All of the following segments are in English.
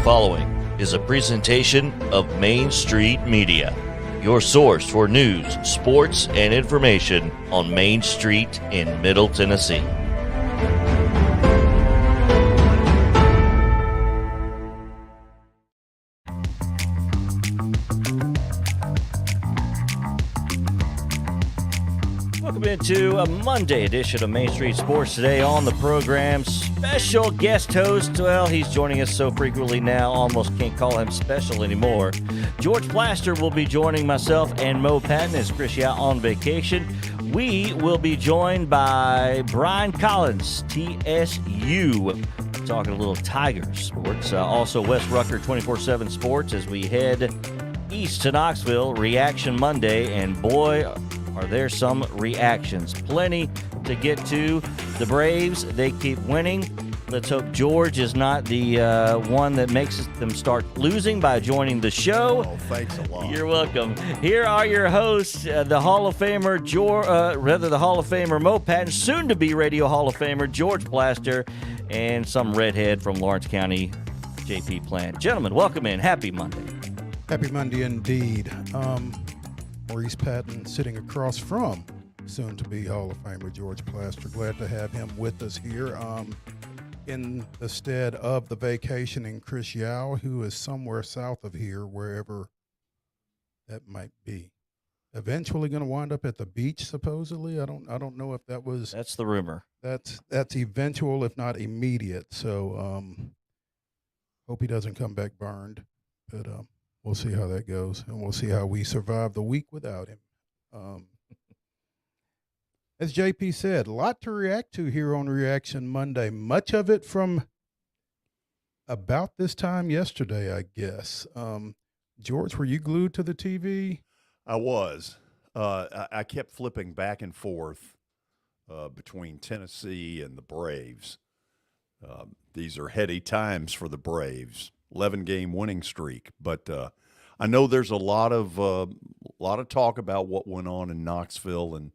following is a presentation of Main Street Media, your source for news, sports, and information on Main Street in Middle Tennessee. Welcome into a Monday edition of Main Street Sports. Today on the program, special guest host. Well, he's joining us so frequently now, almost can't call him special anymore. George Plaster will be joining myself and Mo Patton as Chris Yao on vacation. We will be joined by Brian Collins, TSU. Talking a little Tigers sports. Also West Rucker 24/7 Sports as we head east to Knoxville. Reaction Monday, and boy, are there some reactions. Plenty to get to. The Braves, they keep winning. Let's hope George is not the one that makes them start losing by joining the show. Oh, thanks a lot. You're welcome. Here are your hosts, the Hall of Famer, the Hall of Famer Mo Patton, soon to be Radio Hall of Famer George Plaster, and some redhead from Lawrence County, JP Plant. Gentlemen, welcome in. Happy Monday. Happy Monday indeed. Maurice Patton sitting across from soon-to-be Hall of Famer George Plaster. Glad to have him with us here in the stead of the vacationing Chris Yao, who is somewhere south of here, wherever that might be. Eventually going to wind up at the beach, supposedly. I don't know if that was. That's the rumor. That's eventual, if not immediate. So hope he doesn't come back burned, but we'll see how that goes, and we'll see how we survive the week without him. As JP said, a lot to react to here on Reaction Monday. Much of it from about this time yesterday, I guess. George, were you glued to the TV? I was. I kept flipping back and forth between Tennessee and the Braves. These are heady times for the Braves. 11-game winning streak, but I know there's a lot of talk about what went on in Knoxville, and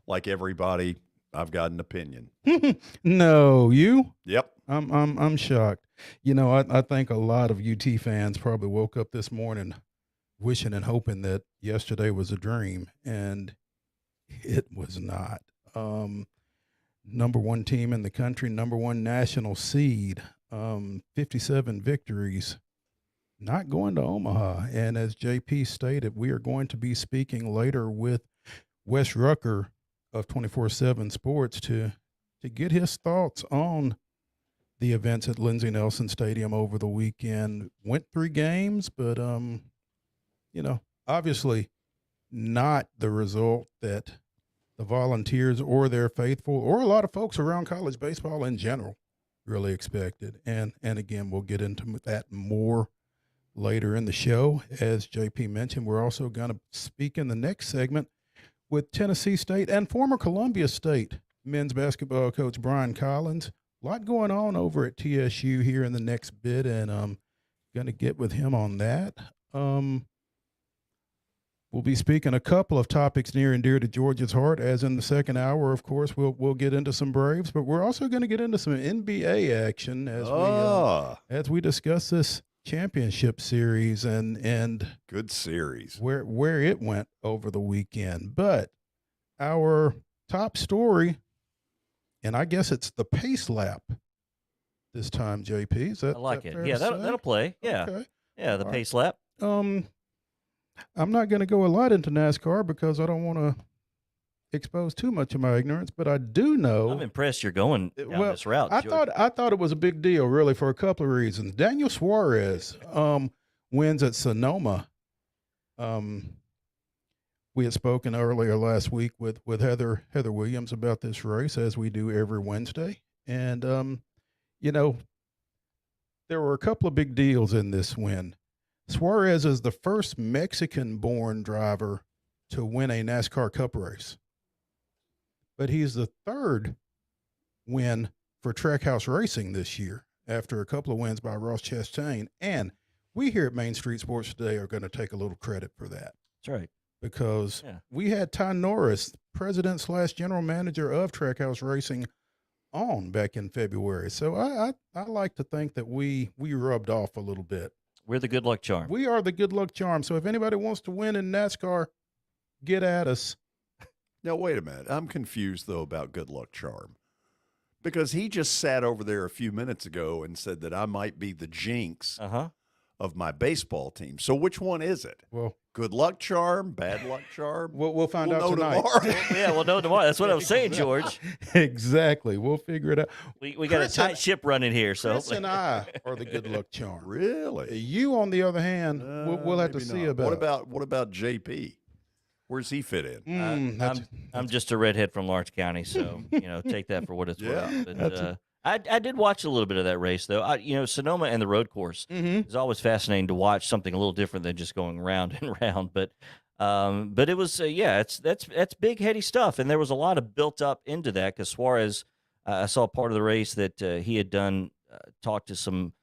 like everybody, I've got an opinion. No, you? Yep. I'm shocked. You know, I think a lot of UT fans probably woke up this morning wishing and hoping that yesterday was a dream, and it was not. Number one team in the country, number one national seed. 57 victories, not going to Omaha. And as JP stated, we are going to be speaking later with Wes Rucker of 24/7 Sports to get his thoughts on the events at Lindsey Nelson Stadium over the weekend. Went 3 games, but, obviously not the result that the Volunteers or their faithful or a lot of folks around college baseball in general really expected. And again, we'll get into that more later in the show. As JP mentioned, we're also going to speak in the next segment with Tennessee State and former Columbia State men's basketball coach Brian Collins. A lot going on over at TSU here in the next bit, and I'm going to get with him on that. We'll be speaking a couple of topics near and dear to George's heart, as in the second hour, of course, we'll get into some Braves, but we're also going to get into some NBA action as we discuss this championship series and good series where it went over the weekend. But our top story, and I guess it's the pace lap this time, JP. Is that, I like that it. fair Yeah, to say? that'll play. Yeah. Okay. Yeah, the All pace lap. I'm not going to go a lot into NASCAR because I don't want to expose too much of my ignorance, but I do know. I'm impressed you're going down this route, George. I thought it was a big deal, really, for a couple of reasons. Daniel Suarez wins at Sonoma. We had spoken earlier last week with Heather Williams about this race, as we do every Wednesday. And, there were a couple of big deals in this win. Suarez is the first Mexican-born driver to win a NASCAR Cup race. But he's the third win for Trackhouse Racing this year, after a couple of wins by Ross Chastain. And we here at Main Street Sports Today are going to take a little credit for that. That's right. Because we had Ty Norris, president / general manager of Trackhouse Racing, on back in February. So I like to think that we rubbed off a little bit. We're the good luck charm. We are the good luck charm. So if anybody wants to win in NASCAR, get at us. Now, wait a minute. I'm confused, though, about good luck charm. Because he just sat over there a few minutes ago and said that I might be the jinx of my baseball team. So which one is it? Well, good luck charm, bad luck charm? We'll find out know tonight. tomorrow. Yeah, we'll know tomorrow. That's what I'm saying, George. Exactly. We'll figure it out. We got a tight ship running here. So Chris and I are the good luck charm. Really? You, on the other hand, we'll have to see not. about. What about JP? Where's he fit in? I'm just a redhead from Lawrence County, so take that for what it's Yeah. worth. But, I did watch a little bit of that race, though. Sonoma and the road course is always fascinating to watch, something a little different than just going round and round. But it was that's big heady stuff, and there was a lot of built up into that because Suarez, I saw part of the race that he had done, talked to some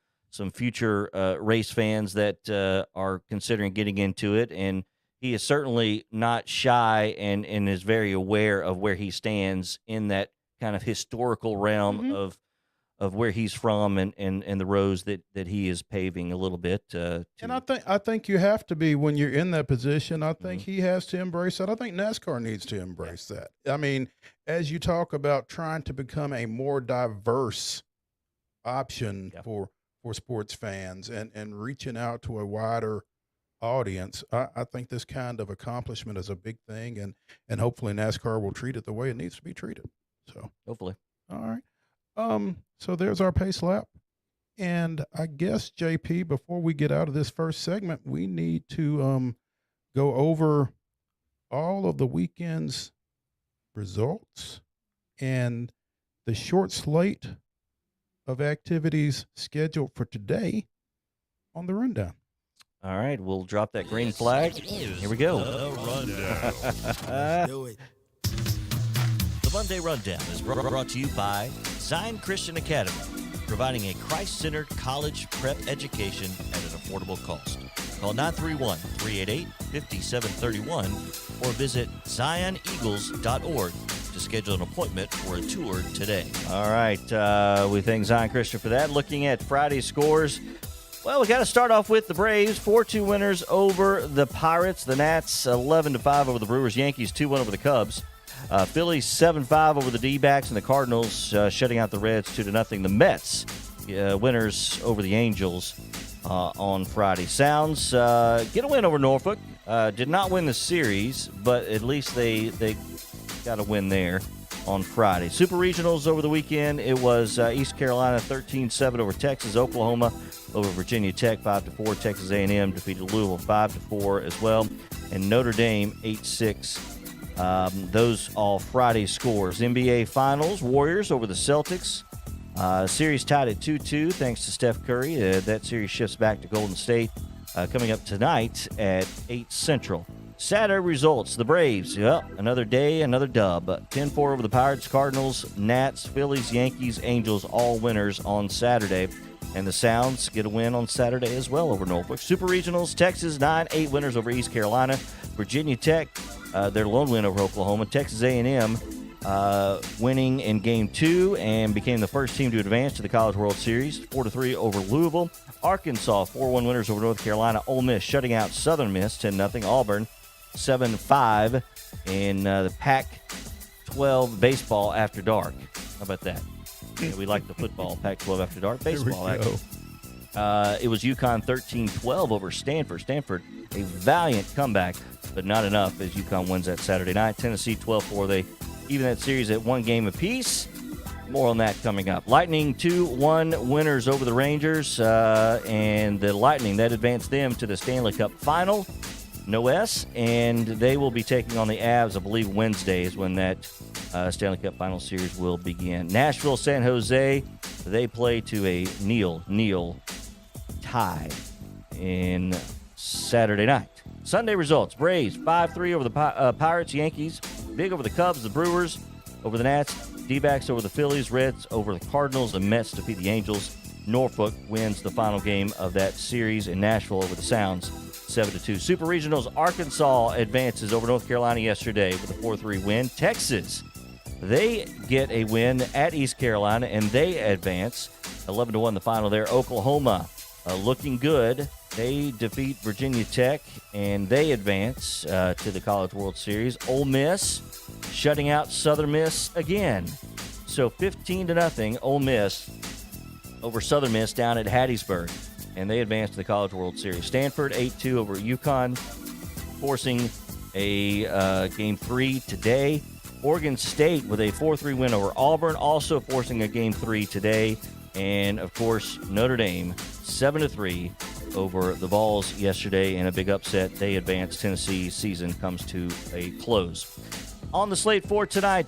future race fans that are considering getting into it, and he is certainly not shy and is very aware of where he stands in that kind of historical realm of where he's from and the roads that he is paving a little bit. And I think you have to be when you're in that position. I think he has to embrace that. I think NASCAR needs to embrace that. I mean, as you talk about trying to become a more diverse option for sports fans and reaching out to a wider audience, I think this kind of accomplishment is a big thing, and hopefully NASCAR will treat it the way it needs to be treated. So hopefully. All right. So there's our pace lap. And I guess, JP, before we get out of this first segment, we need to go over all of the weekend's results and the short slate of activities scheduled for today on the rundown. All right, we'll drop that green flag. Here we go. Let's do it. The Monday Rundown is brought to you by Zion Christian Academy, providing a Christ-centered college prep education at an affordable cost. Call 931-388-5731 or visit zioneagles.org to schedule an appointment for a tour today. All right, we thank Zion Christian for that. Looking at Friday's scores, well, we got to start off with the Braves, 4-2 winners over the Pirates. The Nats, 11-5 over the Brewers. Yankees, 2-1 over the Cubs. Phillies, 7-5 over the D-backs, and the Cardinals shutting out the Reds 2-0. The Mets, winners over the Angels on Friday. Sounds get a win over Norfolk. Did not win the series, but at least they got a win there on Friday. Super Regionals over the weekend. It was East Carolina 13-7 over Texas. Oklahoma over Virginia Tech 5-4. Texas A&M defeated Louisville 5-4 as well. And Notre Dame 8-6. Those all Friday scores. NBA Finals, Warriors over the Celtics. Series tied at 2-2 thanks to Steph Curry. That series shifts back to Golden State coming up tonight at 8 Central. Saturday results. The Braves, another day, another dub. 10-4 over the Pirates, Cardinals, Nats, Phillies, Yankees, Angels, all winners on Saturday. And the Sounds get a win on Saturday as well over Norfolk. Super Regionals, Texas, 9-8 winners over East Carolina. Virginia Tech, their lone win over Oklahoma. Texas A&M winning in Game 2 and became the first team to advance to the College World Series, 4-3 over Louisville. Arkansas, 4-1 winners over North Carolina. Ole Miss shutting out Southern Miss, 10-0. Auburn, 7-5 in the Pac-12 baseball after dark. How about that? Yeah, we like the football, Pac-12 after dark. Baseball, actually. It was UConn 13-12 over Stanford. Stanford, a valiant comeback, but not enough as UConn wins that Saturday night. Tennessee 12-4. They even that series at one game apiece. More on that coming up. Lightning 2-1 winners over the Rangers, and the Lightning, that advanced them to the Stanley Cup final. No S, and they will be taking on the Avs, I believe, Wednesday is when that Stanley Cup Final Series will begin. Nashville, San Jose, they play to a nil tie in Saturday night. Sunday results, Braves 5-3 over the Pirates, Yankees, big over the Cubs, the Brewers over the Nats, D-backs over the Phillies, Reds over the Cardinals, the Mets defeat the Angels. Norfolk wins the final game of that series, in Nashville over the Sounds 7-2. Super Regionals, Arkansas advances over North Carolina yesterday with a 4-3 win. Texas They get a win at East Carolina, and they advance 11-1 the final there. Oklahoma looking good. They defeat Virginia Tech, and they advance to the College World Series. Ole Miss shutting out Southern Miss again. So 15-0 Ole Miss over Southern Miss down at Hattiesburg, and they advance to the College World Series. Stanford 8-2 over UConn, forcing a Game 3 today. Oregon State with a 4-3 win over Auburn, also forcing a Game 3 today. And, of course, Notre Dame 7-3 over the Vols yesterday in a big upset. They advance. Tennessee's season comes to a close. On the slate for tonight,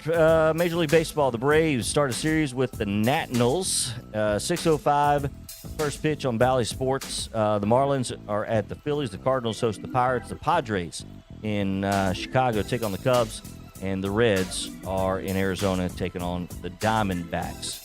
Major League Baseball, the Braves start a series with the Nationals. 6:05, first pitch on Bally Sports. The Marlins are at the Phillies. The Cardinals host the Pirates. The Padres in Chicago take on the Cubs. And the Reds are in Arizona taking on the Diamondbacks.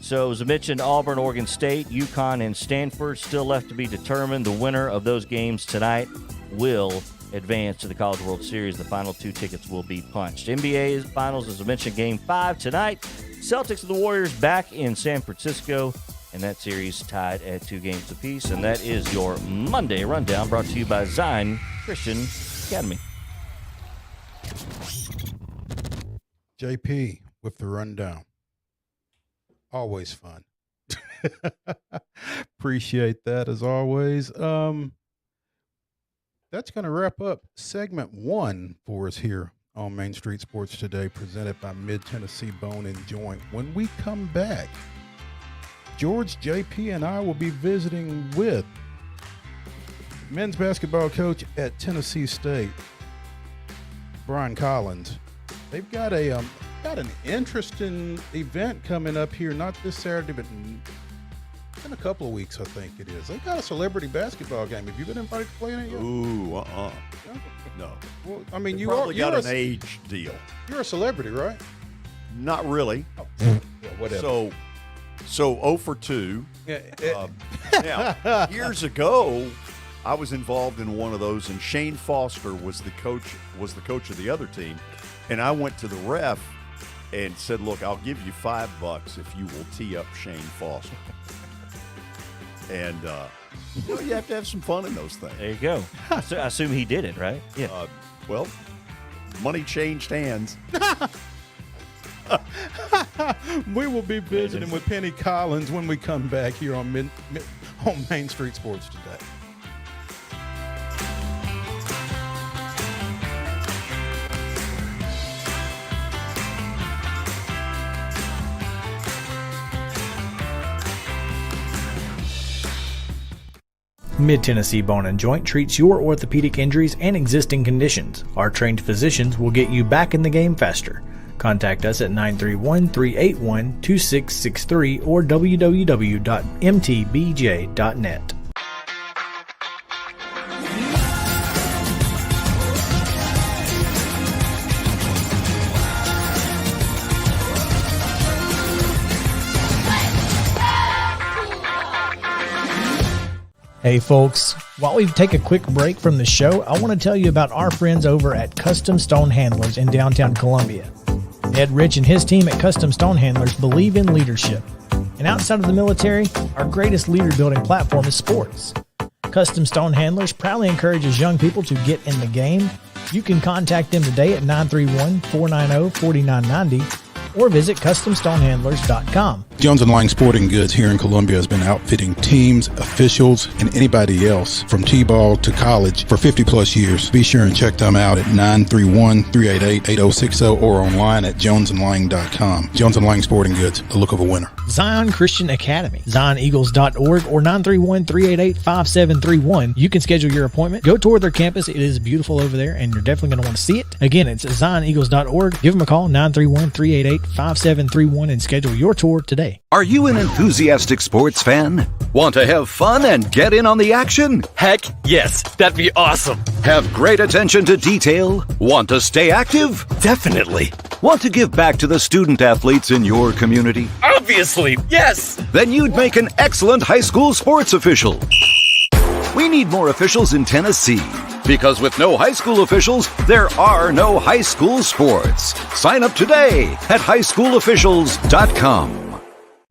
So, as I mentioned, Auburn, Oregon State, UConn, and Stanford still left to be determined. The winner of those games tonight will advance to the College World Series. The final 2 tickets will be punched. NBA Finals, as I mentioned, Game 5 tonight. Celtics and the Warriors back in San Francisco, and that series tied at 2 games apiece. And that is your Monday Rundown, brought to you by Zion Christian Academy. JP with the rundown. Always fun. Appreciate that as always. That's going to wrap up segment 1 for us here on Main Street Sports Today, presented by Mid-Tennessee Bone and Joint. When we come back, George, JP, and I will be visiting with men's basketball coach at Tennessee State, Brian Collins. They've got an interesting event coming up here, not this Saturday, but in a couple of weeks, I think it is. They got a celebrity basketball game. Have you been invited to play in it yet? Ooh, no. Well, I mean, They you probably are got an age deal. You're a celebrity, right? Not really. Oh, yeah, whatever. So 0 for 2. Now, years ago, I was involved in one of those, and Shane Foster was the coach of the other team, and I went to the ref and said, "Look, I'll give you $5 if you will tee up Shane Foster." And you have to have some fun in those things. There you go. I assume he did it, right? Yeah. Well, money changed hands. We will be visiting with Penny Collins when we come back here on Main Street Sports Today. Mid-Tennessee Bone and Joint treats your orthopedic injuries and existing conditions. Our trained physicians will get you back in the game faster. Contact us at 931-381-2663 or www.mtbj.net. Hey folks, while we take a quick break from the show, I want to tell you about our friends over at Custom Stone Handlers in downtown Columbia. Ed Rich and his team at Custom Stone Handlers believe in leadership. And outside of the military, our greatest leader building platform is sports. Custom Stone Handlers proudly encourages young people to get in the game. You can contact them today at 931-490-4990 or visit CustomStonehandlers.com. Jones & Lang Sporting Goods here in Columbia has been outfitting teams, officials, and anybody else from T-ball to college for 50-plus years. Be sure and check them out at 931-388-8060 or online at jonesandlang.com. Jones & Lang Sporting Goods, the look of a winner. Zion Christian Academy, ZionEagles.org or 931-388-5731. You can schedule your appointment. Go tour their campus. It is beautiful over there, and you're definitely going to want to see it. Again, it's ZionEagles.org. Give them a call, 931-388-5731, and schedule your tour today. Are you an enthusiastic sports fan? Want to have fun and get in on the action? Heck yes, that'd be awesome. Have great attention to detail? Want to stay active? Definitely. Want to give back to the student athletes in your community? Obviously, yes. Then you'd make an excellent high school sports official. We need more officials in Tennessee. Because with no high school officials, there are no high school sports. Sign up today at highschoolofficials.com.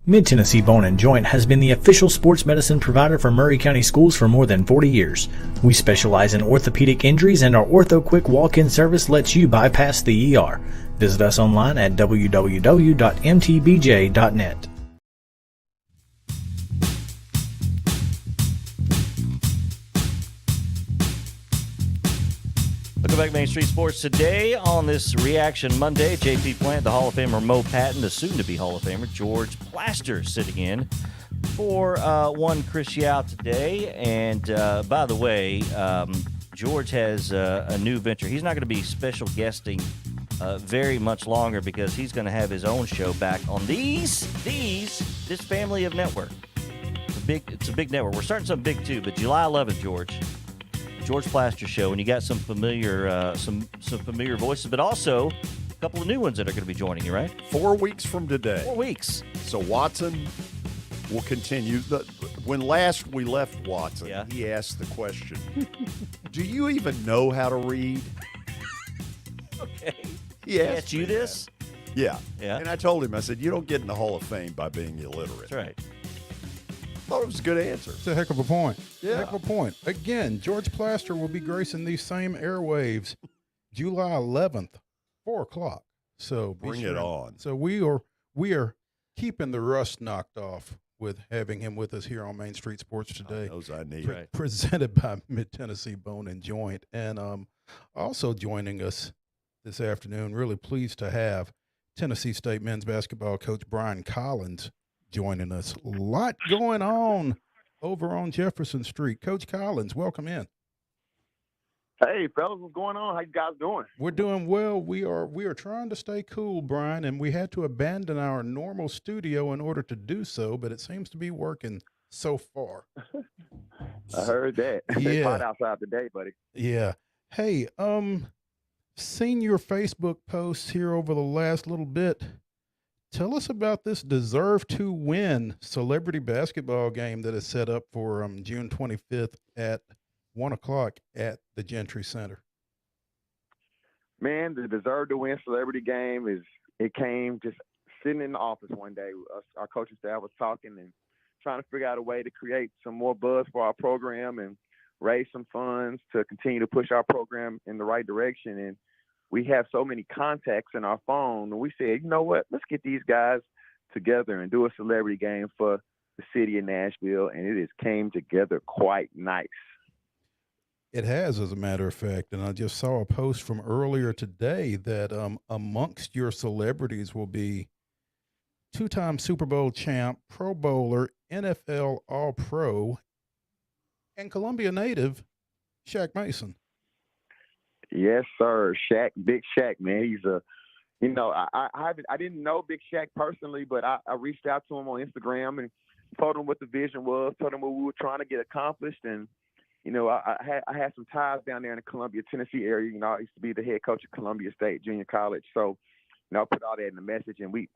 Mid-Tennessee Bone & Joint has been the official sports medicine provider for Maury County Schools for more than 40 years. We specialize in orthopedic injuries, and our Ortho Quick walk-in service lets you bypass the ER. Visit us online at www.mtbj.net. Welcome back to Main Street Sports today on this Reaction Monday. JP Plant, the Hall of Famer Mo Patton, the soon-to-be Hall of Famer George Plaster sitting in for one Chris Yao today. And by the way, George has a new venture. He's not going to be special guesting very much longer because he's going to have his own show back on this family of network. It's a big network. We're starting something big too, but July 11th, George Plaster show, and you got some familiar familiar voices, but also a couple of new ones that are going to be joining you, right? 4 weeks from today. 4 weeks. So Watson will continue. When last we left Watson, he asked the question, do you even know how to read? Okay. He asked you this? Yeah. Yeah. And I told him, I said, you don't get in the Hall of Fame by being illiterate. That's right. Thought it was a good answer. It's a heck of a point. Yeah. Heck of a point. Again, George Plaster will be gracing these same airwaves July 11th, 4 o'clock. So bring it on. So we are keeping the rust knocked off with having him with us here on Main Street Sports today. Those I need. Presented by Mid-Tennessee Bone & Joint. And also joining us this afternoon, really pleased to have Tennessee State men's basketball coach Brian Collins joining us. A lot going on over on Jefferson Street. Coach Collins, welcome in. Hey, fellas, what's going on? How you guys doing? We're doing well. We are trying to stay cool, Brian, and we had to abandon our normal studio in order to do so, but it seems to be working so far. I heard that. Yeah. It's hot outside today, buddy. Yeah. Hey, seen your Facebook posts here over the last little bit. Tell us about this Deserve to Win celebrity basketball game that is set up for June 25th at 1 o'clock at the Gentry Center. Man, the Deserve to Win celebrity game it came just sitting in the office one day. Our coaching staff was talking and trying to figure out a way to create some more buzz for our program and raise some funds to continue to push our program in the right direction. And we have so many contacts in our phone, and we said, you know what, let's get these guys together and do a celebrity game for the city of Nashville, and it has came together quite nice. It has, as a matter of fact, and I just saw a post from earlier today that amongst your celebrities will be two-time Super Bowl champ, Pro Bowler, NFL All-Pro, and Columbia native Shaq Mason. Yes, sir. Shaq, Big Shaq, man. He's I didn't know Big Shaq personally, but I reached out to him on Instagram and told him what the vision was, told him what we were trying to get accomplished. And, I had some ties down there in the Columbia, Tennessee area. I used to be the head coach at Columbia State Junior College. So, I put all that in the message, and we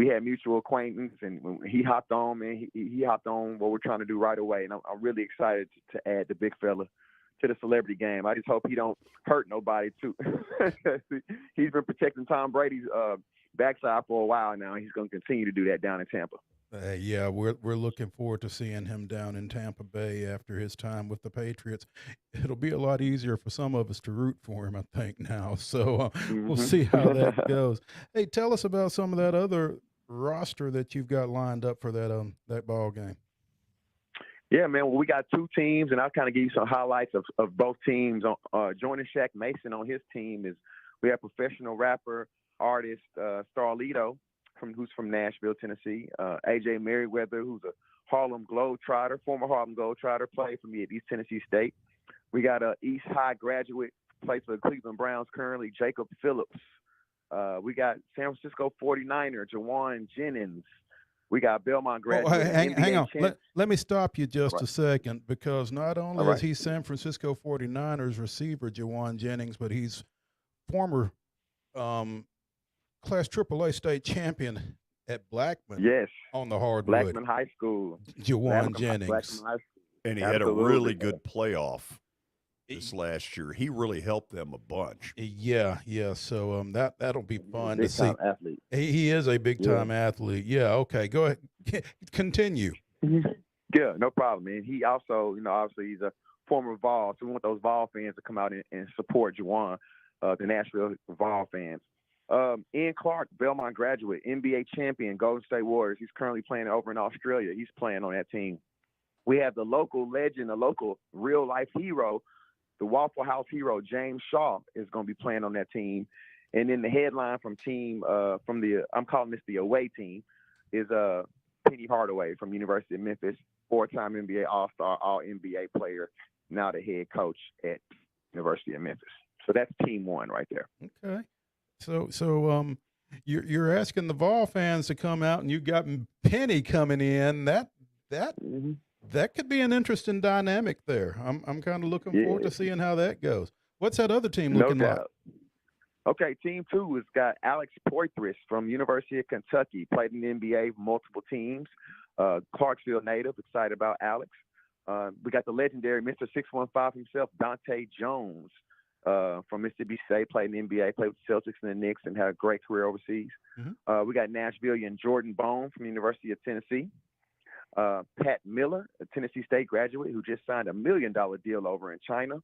had mutual acquaintance, and when he hopped on, man, he hopped on what we're trying to do right away. And I'm really excited to add the big fella to the celebrity game. I just hope he don't hurt nobody too. He's been protecting Tom Brady's backside for a while now. He's going to continue to do that down in Tampa. Yeah, we're looking forward to seeing him down in Tampa Bay after his time with the Patriots. It'll be a lot easier for some of us to root for him, I think, now. So we'll see how that goes. Hey, tell us about some of that other roster that you've got lined up for that ball game. Yeah, man. Well, we got two teams, and I'll kind of give you some highlights of both teams. Joining Shaq Mason on his team is we have professional rapper, artist Starlito, who's from Nashville, Tennessee. AJ Merriweather, who's a Harlem Globetrotter, former Harlem Globetrotter, played for me at East Tennessee State. We got a East High graduate, plays for the Cleveland Browns currently, Jacob Phillips. We got San Francisco 49er, Jawan Jennings. We got Belmont graduate. Hang on. Let me stop you just a second, because not only is he San Francisco 49ers receiver Jawan Jennings, but he's former Class AAA state champion at Blackman. Yes. On the hardwood. Blackman High School. Jawan Jennings. Blackman High School. And he had a Absolutely. really good playoff this last year. He really helped them a bunch. Yeah, yeah. So that'll be fun to Big see. time athlete. He is a big time athlete. Yeah. Okay. Go ahead. Continue. Yeah, no problem, man. He also, obviously he's a former Vol, so we want those Vol fans to come out and support Juwan, the Nashville Vol fans. Ian Clark, Belmont graduate, NBA champion, Golden State Warriors. He's currently playing over in Australia. He's playing on that team. We have the local legend, the local real-life hero, the Waffle House hero, James Shaw, is going to be playing on that team. And then the headline from I'm calling this the away team, is Penny Hardaway from University of Memphis, 4-time NBA All-Star, All-NBA player, now the head coach at University of Memphis. So that's team one right there. Okay. So you're asking the Vol fans to come out, and you got Penny coming in. That could be an interesting dynamic there. I'm kind of looking forward to seeing how that goes. What's that other team looking like? Okay, team two has got Alex Poitras from University of Kentucky, played in the NBA, multiple teams. Clarksville native, excited about Alex. We got the legendary Mr. 615 himself, Dante Jones from Mississippi State, played in the NBA, played with the Celtics and the Knicks, and had a great career overseas. We got Nashvilleian Jordan Bone from the University of Tennessee. Pat Miller, a Tennessee State graduate who just signed $1 million deal over in China.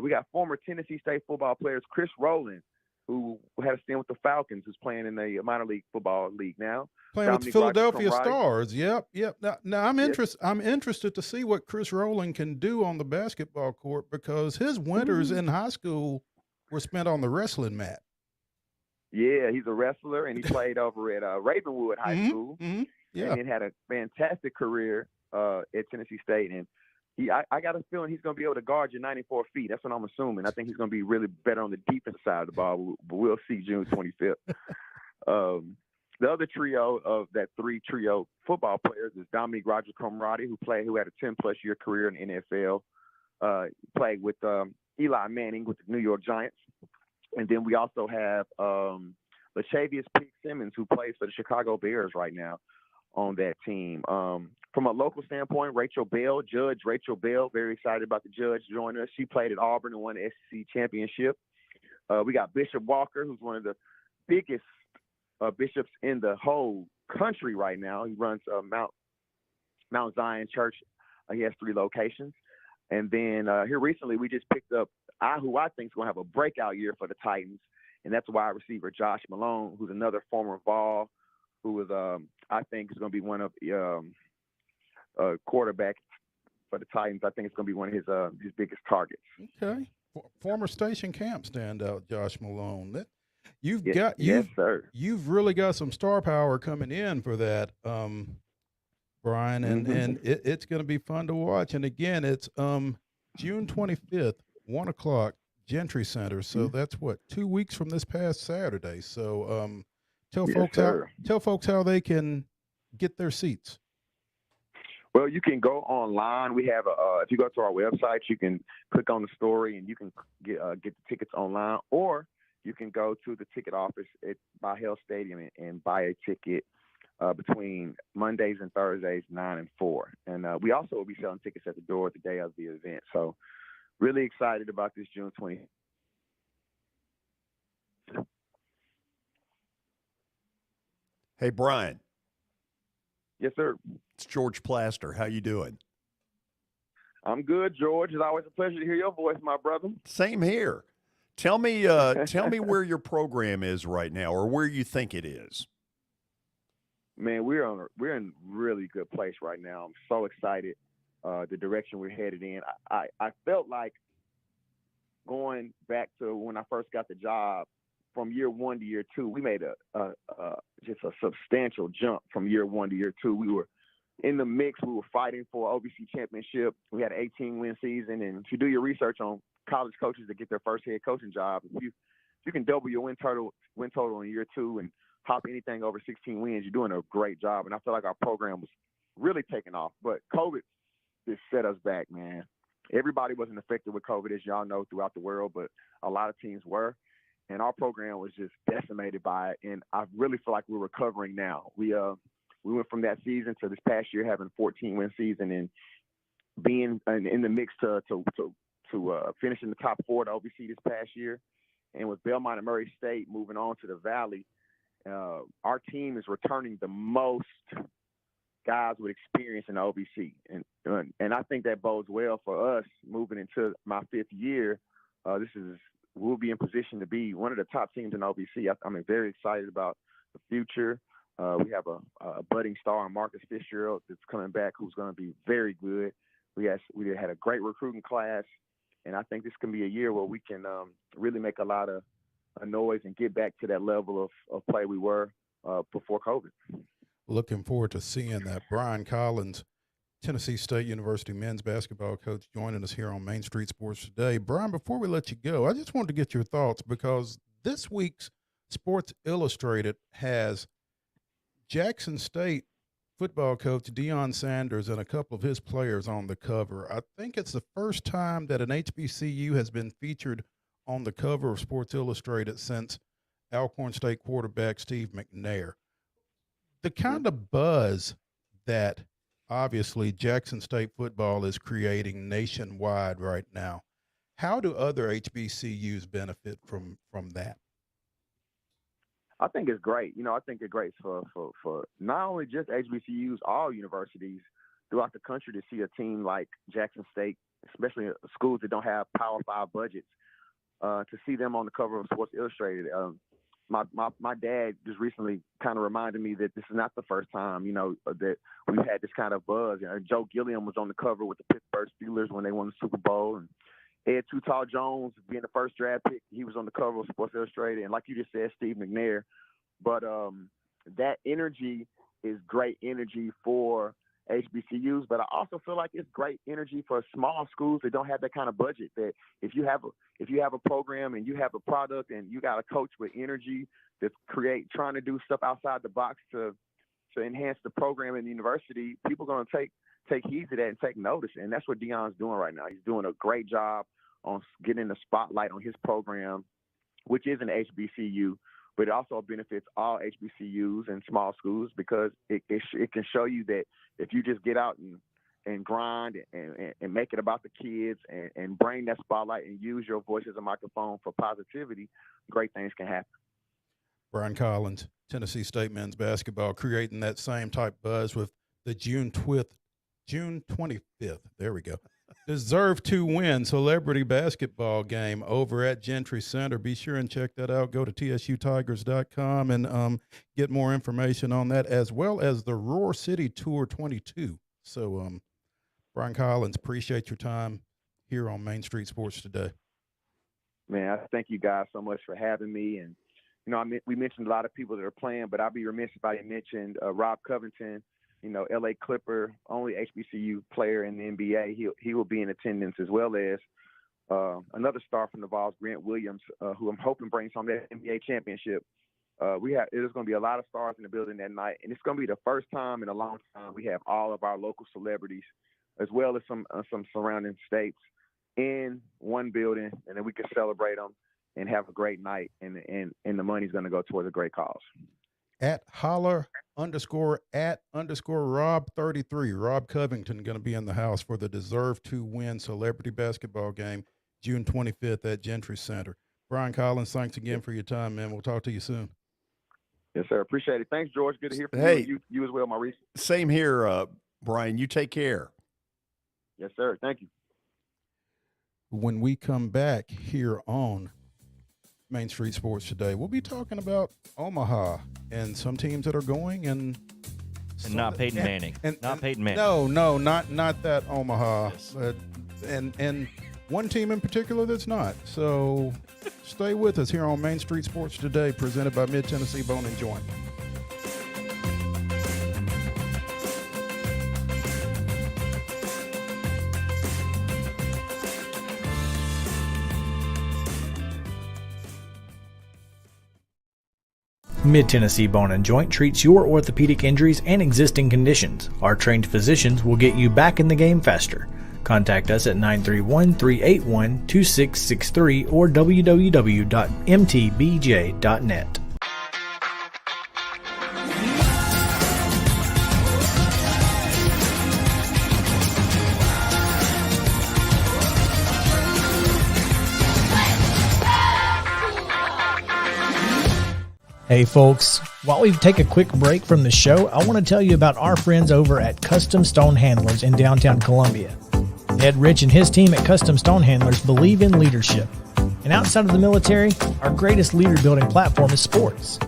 We got former Tennessee State football players Chris Rowland, who had a stint with the Falcons, who's playing in the minor league football league now. Playing with the Philadelphia Stars. Yep. Now I'm interested to see what Chris Rowland can do on the basketball court, because his winters in high school were spent on the wrestling mat. Yeah, he's a wrestler, and he played over at Ravenwood High School. Yeah. And had a fantastic career at Tennessee State. And I got a feeling he's going to be able to guard you 94 feet. That's what I'm assuming. I think he's going to be really better on the defense side of the ball, but we'll see June 25th. The other trio of that trio football players is Dominique Rodgers-Cromartie, who had a 10-plus year career in the NFL. Played with Eli Manning with the New York Giants. And then we also have Lachavious Pitt-Simmons, who plays for the Chicago Bears right now on that team. From a local standpoint, Judge Rachel Bell, very excited about the Judge joining us. She played at Auburn and won the SEC championship. We got Bishop Walker, who's one of the biggest bishops in the whole country right now. He runs Mount Zion Church. He has 3 locations. And then here recently, we just picked up who I think is going to have a breakout year for the Titans, and that's wide receiver Josh Malone, who's another former Vol, who is I think is going to be one of the quarterbacks for the Titans. I think it's going to be one of his biggest targets. Okay, former Station Camp standout Josh Malone. You've really got some star power coming in for that, Brian, and it's going to be fun to watch. And again, it's June 25th, 1:00, Gentry Center. So that's 2 weeks from this past Saturday. So tell folks how they can get their seats. Well, you can go online. We have if you go to our website, you can click on the story and you can get the tickets online, or you can go to the ticket office by Hell Stadium and buy a ticket between Mondays and Thursdays, 9 and 4. And we also will be selling tickets at the door the day of the event. So really excited about this June 20th. Hey, Brian. Yes, sir. It's George Plaster. How you doing? I'm good, George. It's always a pleasure to hear your voice, my brother. Same here. Tell me where your program is right now, or where you think it is. Man, we're in really good place right now. I'm so excited. The direction we're headed in. I felt like going back to when I first got the job, from year 1 to year 2, we made just a substantial jump from year 1 to year 2. We were in the mix. We were fighting for OVC championship. We had an 18-win season. And if you do your research on college coaches that get their first head coaching job, if you can double your win total in year 2 and hop anything over 16 wins, you're doing a great job. And I feel like our program was really taking off. But COVID just set us back, man. Everybody wasn't affected with COVID, as y'all know, throughout the world, but a lot of teams were. And our program was just decimated by it. And I really feel like we're recovering now. We went from that season to this past year having a 14-win season and being in the mix to finish in the top 4 at OVC this past year. And with Belmont and Murray State moving on to the Valley, our team is returning the most guys with experience in the OVC. And I think that bodes well for us moving into my 5th year. We'll be in position to be one of the top teams in OVC. I'm very excited about the future. We have a budding star in Marcus Fitzgerald that's coming back, who's going to be very good. We had a great recruiting class, and I think this can be a year where we can really make a lot of noise and get back to that level of play we were before COVID. Looking forward to seeing that. Brian Collins, Tennessee State University men's basketball coach, joining us here on Main Street Sports today. Brian, before we let you go, I just wanted to get your thoughts, because this week's Sports Illustrated has Jackson State football coach Deion Sanders and a couple of his players on the cover. I think it's the first time that an HBCU has been featured on the cover of Sports Illustrated since Alcorn State quarterback Steve McNair. The kind of buzz that obviously Jackson State football is creating nationwide right now, how do other HBCUs benefit from that? I think it's great. I think it's great for not only just HBCUs, all universities throughout the country to see a team like Jackson State, especially schools that don't have Power 5 budgets, to see them on the cover of Sports Illustrated. My dad just recently kind of reminded me that this is not the first time, that we've had this kind of buzz. Joe Gilliam was on the cover with the Pittsburgh Steelers when they won the Super Bowl, and Ed Too Tall Jones being the first draft pick, he was on the cover of Sports Illustrated, and like you just said, Steve McNair. But that energy is great energy for HBCUs, but I also feel like it's great energy for small schools that don't have that kind of budget. That if you have a program and you have a product and you got a coach with energy that's trying to do stuff outside the box to enhance the program in the university, people are going to take heed to that and take notice. And that's what Deion's doing right now. He's doing a great job on getting the spotlight on his program, which is an HBCU, but it also benefits all HBCUs and small schools, because it can show you that if you just get out and grind and make it about the kids and bring that spotlight and use your voice as a microphone for positivity, great things can happen. Brian Collins, Tennessee State men's basketball, creating that same type buzz with the June 25th. There we go. Deserve to win celebrity basketball game over at Gentry Center. Be sure and check that out. Go to tsutigers.com and get more information on that, as well as the Roar City Tour 22. So, Brian Collins, appreciate your time here on Main Street Sports today. Man, I thank you guys so much for having me. And, we mentioned a lot of people that are playing, but I'd be remiss if I didn't mention Rob Covington, LA Clipper, only HBCU player in the NBA. He will be in attendance, as well as another star from the Vols, Grant Williams, who I'm hoping brings home that NBA championship. There's going to be a lot of stars in the building that night, and it's going to be the first time in a long time we have all of our local celebrities, as well as some surrounding states, in one building, and then we can celebrate them and have a great night, and the money's going to go towards a great cause. At @Rob33. Rob Covington going to be in the house for the Deserve to Win celebrity basketball game, June 25th at Gentry Center. Brian Collins, thanks again for your time, man. We'll talk to you soon. Yes, sir. Appreciate it. Thanks, George. Good to hear from you as well, Maurice. Same here, Brian. You take care. Yes, sir. Thank you. When we come back here on Main Street Sports today, we'll be talking about Omaha and some teams that are going and not Peyton Manning. Not Peyton Manning. No, not that Omaha. Yes. But and one team in particular that's not. So stay with us here on Main Street Sports today, presented by Mid Tennessee Bone and Joint. Mid-Tennessee Bone and Joint treats your orthopedic injuries and existing conditions. Our trained physicians will get you back in the game faster. Contact us at 931-381-2663 or www.mtbj.net. Hey folks, while we take a quick break from the show, I want to tell you about our friends over at Custom Stone Handlers in downtown Columbia. Ed Rich and his team at Custom Stone Handlers believe in leadership. And outside of the military, our greatest leader building platform is sports.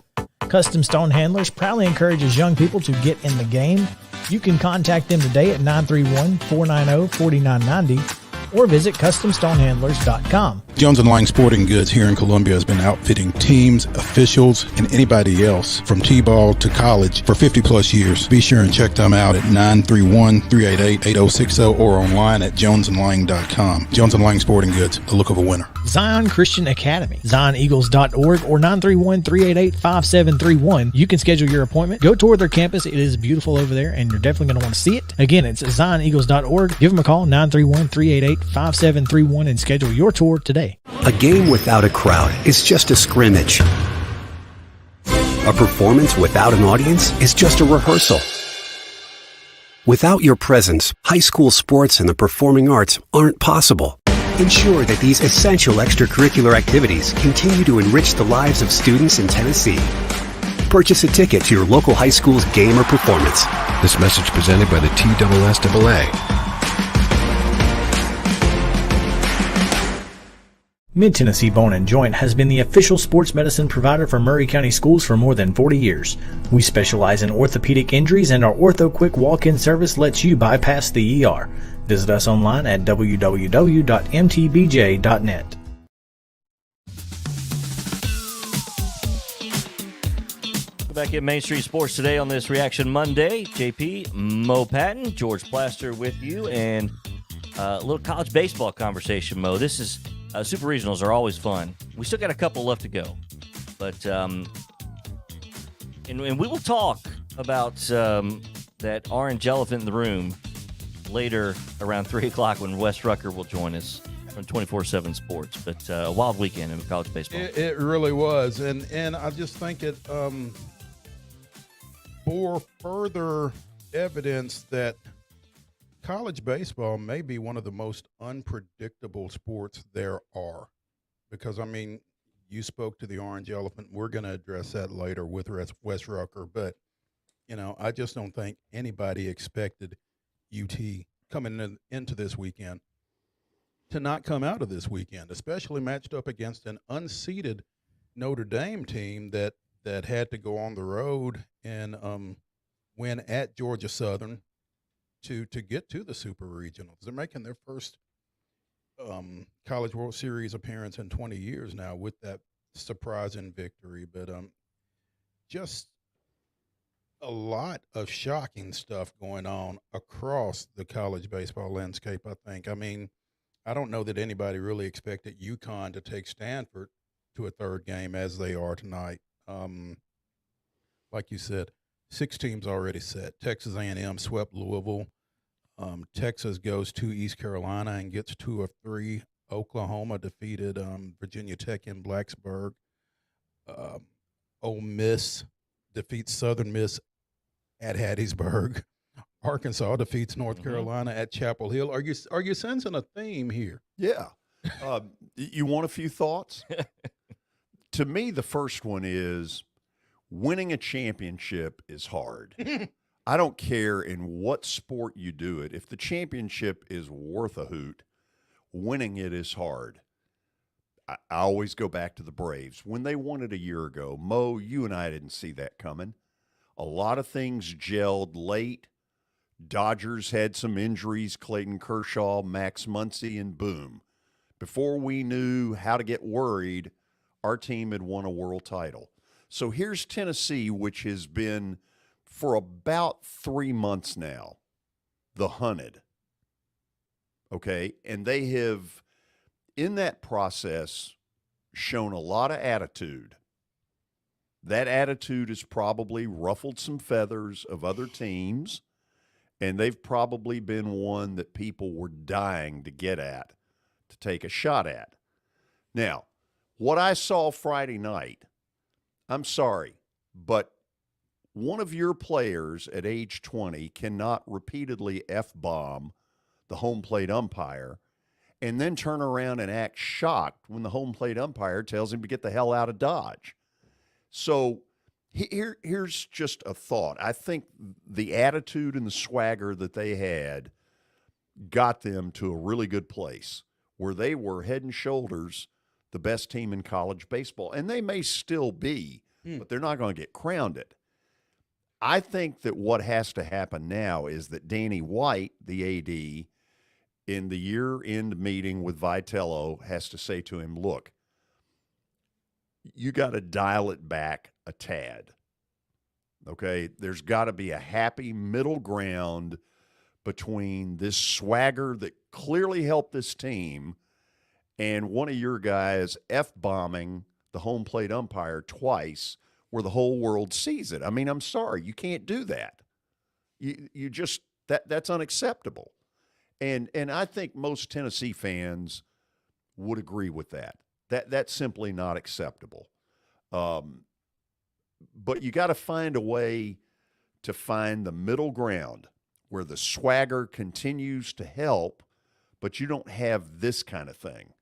Custom Stone Handlers proudly encourages young people to get in the game. You can contact them today at 931-490-4990 or visit CustomStonehandlers.com. Jones and Lang Sporting Goods here in Columbia has been outfitting teams, officials, and anybody else from T-ball to college for 50 plus years. Be sure and check them out at 931-388-8060 or online at jonesandlang.com. Jones and Lang Sporting Goods, the look of a winner. Zion Christian Academy, ZionEagles.org or 931-388-5731. You can schedule your appointment. Go tour their campus. It is beautiful over there, and you're definitely going to want to see it. Again, it's ZionEagles.org. Give them a call, 931-388-5731, and schedule your tour today. A game without a crowd is just a scrimmage. A performance without an audience is just a rehearsal. Without your presence, high school sports and the performing arts aren't possible. Ensure that these essential extracurricular activities continue to enrich the lives of students in Tennessee. Purchase a ticket to your local high school's game or performance. This message presented by the TSSAA. Mid-Tennessee Bone & Joint has been the official sports medicine provider for Maury County Schools for more than 40 years. We specialize in orthopedic injuries, and our Ortho Quick walk-in service lets you bypass the ER. Visit us online at www.mtbj.net. Back at Main Street Sports today on this Reaction Monday. JP, Mo Patton, George Plaster with you, and a little college baseball conversation, Mo. This is Super Regionals are always fun. We still got a couple left to go, but and we will talk about that orange elephant in the room later around 3 o'clock when Wes Rucker will join us from 24/7 Sports. But a wild weekend in college baseball. It really was, and I just think it bore further evidence that college baseball may be one of the most unpredictable sports there are. Because, I mean, you spoke to the orange elephant. We're going to address that later with Wes Rucker. But, you know, I just don't think anybody expected UT coming into this weekend to not come out of this weekend, especially matched up against an unseeded Notre Dame team that had to go on the road and win at Georgia Southern to get to the Super Regionals. They're making their first College World Series appearance in 20 years now with that surprising victory. But just a lot of shocking stuff going on across the college baseball landscape, I think. I mean, I don't know that anybody really expected UConn to take Stanford to a third game as they are tonight. Like you said, 6 teams already set. Texas A&M swept Louisville. Texas goes to East Carolina and gets 2 of 3. Oklahoma defeated Virginia Tech in Blacksburg. Ole Miss defeats Southern Miss at Hattiesburg. Arkansas defeats North Carolina at Chapel Hill. Are you sensing a theme here? Yeah. You want a few thoughts? To me, the first one is winning a championship is hard. I don't care in what sport you do it. If the championship is worth a hoot, winning it is hard. I always go back to the Braves. When they won it a year ago, Mo, you and I didn't see that coming. A lot of things gelled late. Dodgers had some injuries, Clayton Kershaw, Max Muncy, and boom. Before we knew how to get worried, our team had won a world title. So here's Tennessee, which has been for about 3 months now, the hunted. Okay? And they have, in that process, shown a lot of attitude. That attitude has probably ruffled some feathers of other teams, and they've probably been one that people were dying to get at, to take a shot at. Now, what I saw Friday night, I'm sorry, but one of your players at age 20 cannot repeatedly F-bomb the home plate umpire and then turn around and act shocked when the home plate umpire tells him to get the hell out of Dodge. So Here's just a thought. I think the attitude and the swagger that they had got them to a really good place where they were head and shoulders the best team in college baseball. And they may still be, but they're not going to get crowned it. I think that what has to happen now is that Danny White, the AD, in the year-end meeting with Vitello, has to say to him, look, you got to dial it back a tad. Okay? There's got to be a happy middle ground between this swagger that clearly helped this team and one of your guys F-bombing the home plate umpire twice where the whole world sees it. I mean, I'm sorry, you can't do that. You just that's unacceptable. And I think most Tennessee fans would agree with that. That's simply not acceptable. But you got to find a way to find the middle ground where the swagger continues to help, but you don't have this kind of thing.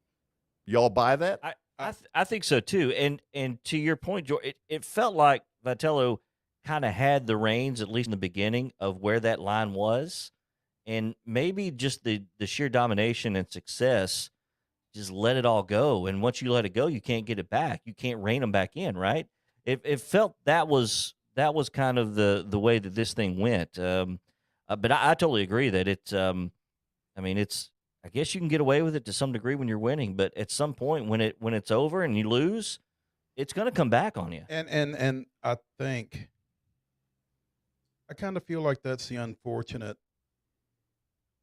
Y'all buy that? I think so too. And to your point, George, it felt like Vitello kind of had the reins, at least in the beginning, of where that line was. And maybe just the sheer domination and success, just let it all go. And once you let it go, you can't get it back. You can't rein them back in, right? It felt that was kind of the way that this thing went. But I totally agree that it's I guess you can get away with it to some degree when you're winning, but at some point when it's over and you lose, it's going to come back on you. And I think I kind of feel like that's the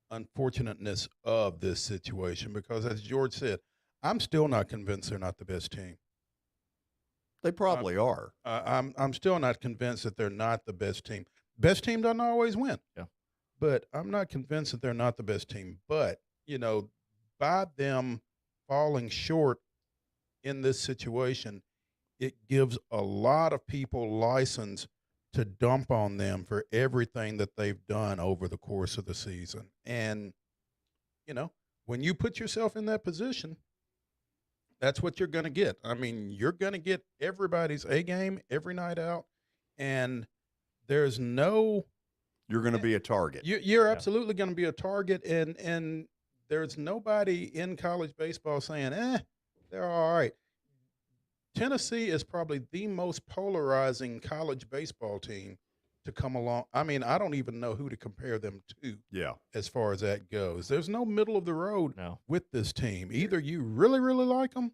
unfortunateness of this situation, because as George said, I'm still not convinced they're not the best team. They probably are. I'm still not convinced that they're not the best team. Best team doesn't always win. Yeah. But I'm not convinced that they're not the best team. But, by them falling short in this situation, it gives a lot of people license to dump on them for everything that they've done over the course of the season. And, when you put yourself in that position, that's what you're going to get. I mean, you're going to get everybody's A game every night out, and there's no – you're going to be a target. You're absolutely going to be a target, and there's nobody in college baseball saying, they're all right. Tennessee is probably the most polarizing college baseball team to come along. I mean, I don't even know who to compare them to as far as that goes. There's no middle of the road with this team. Either you really, really like them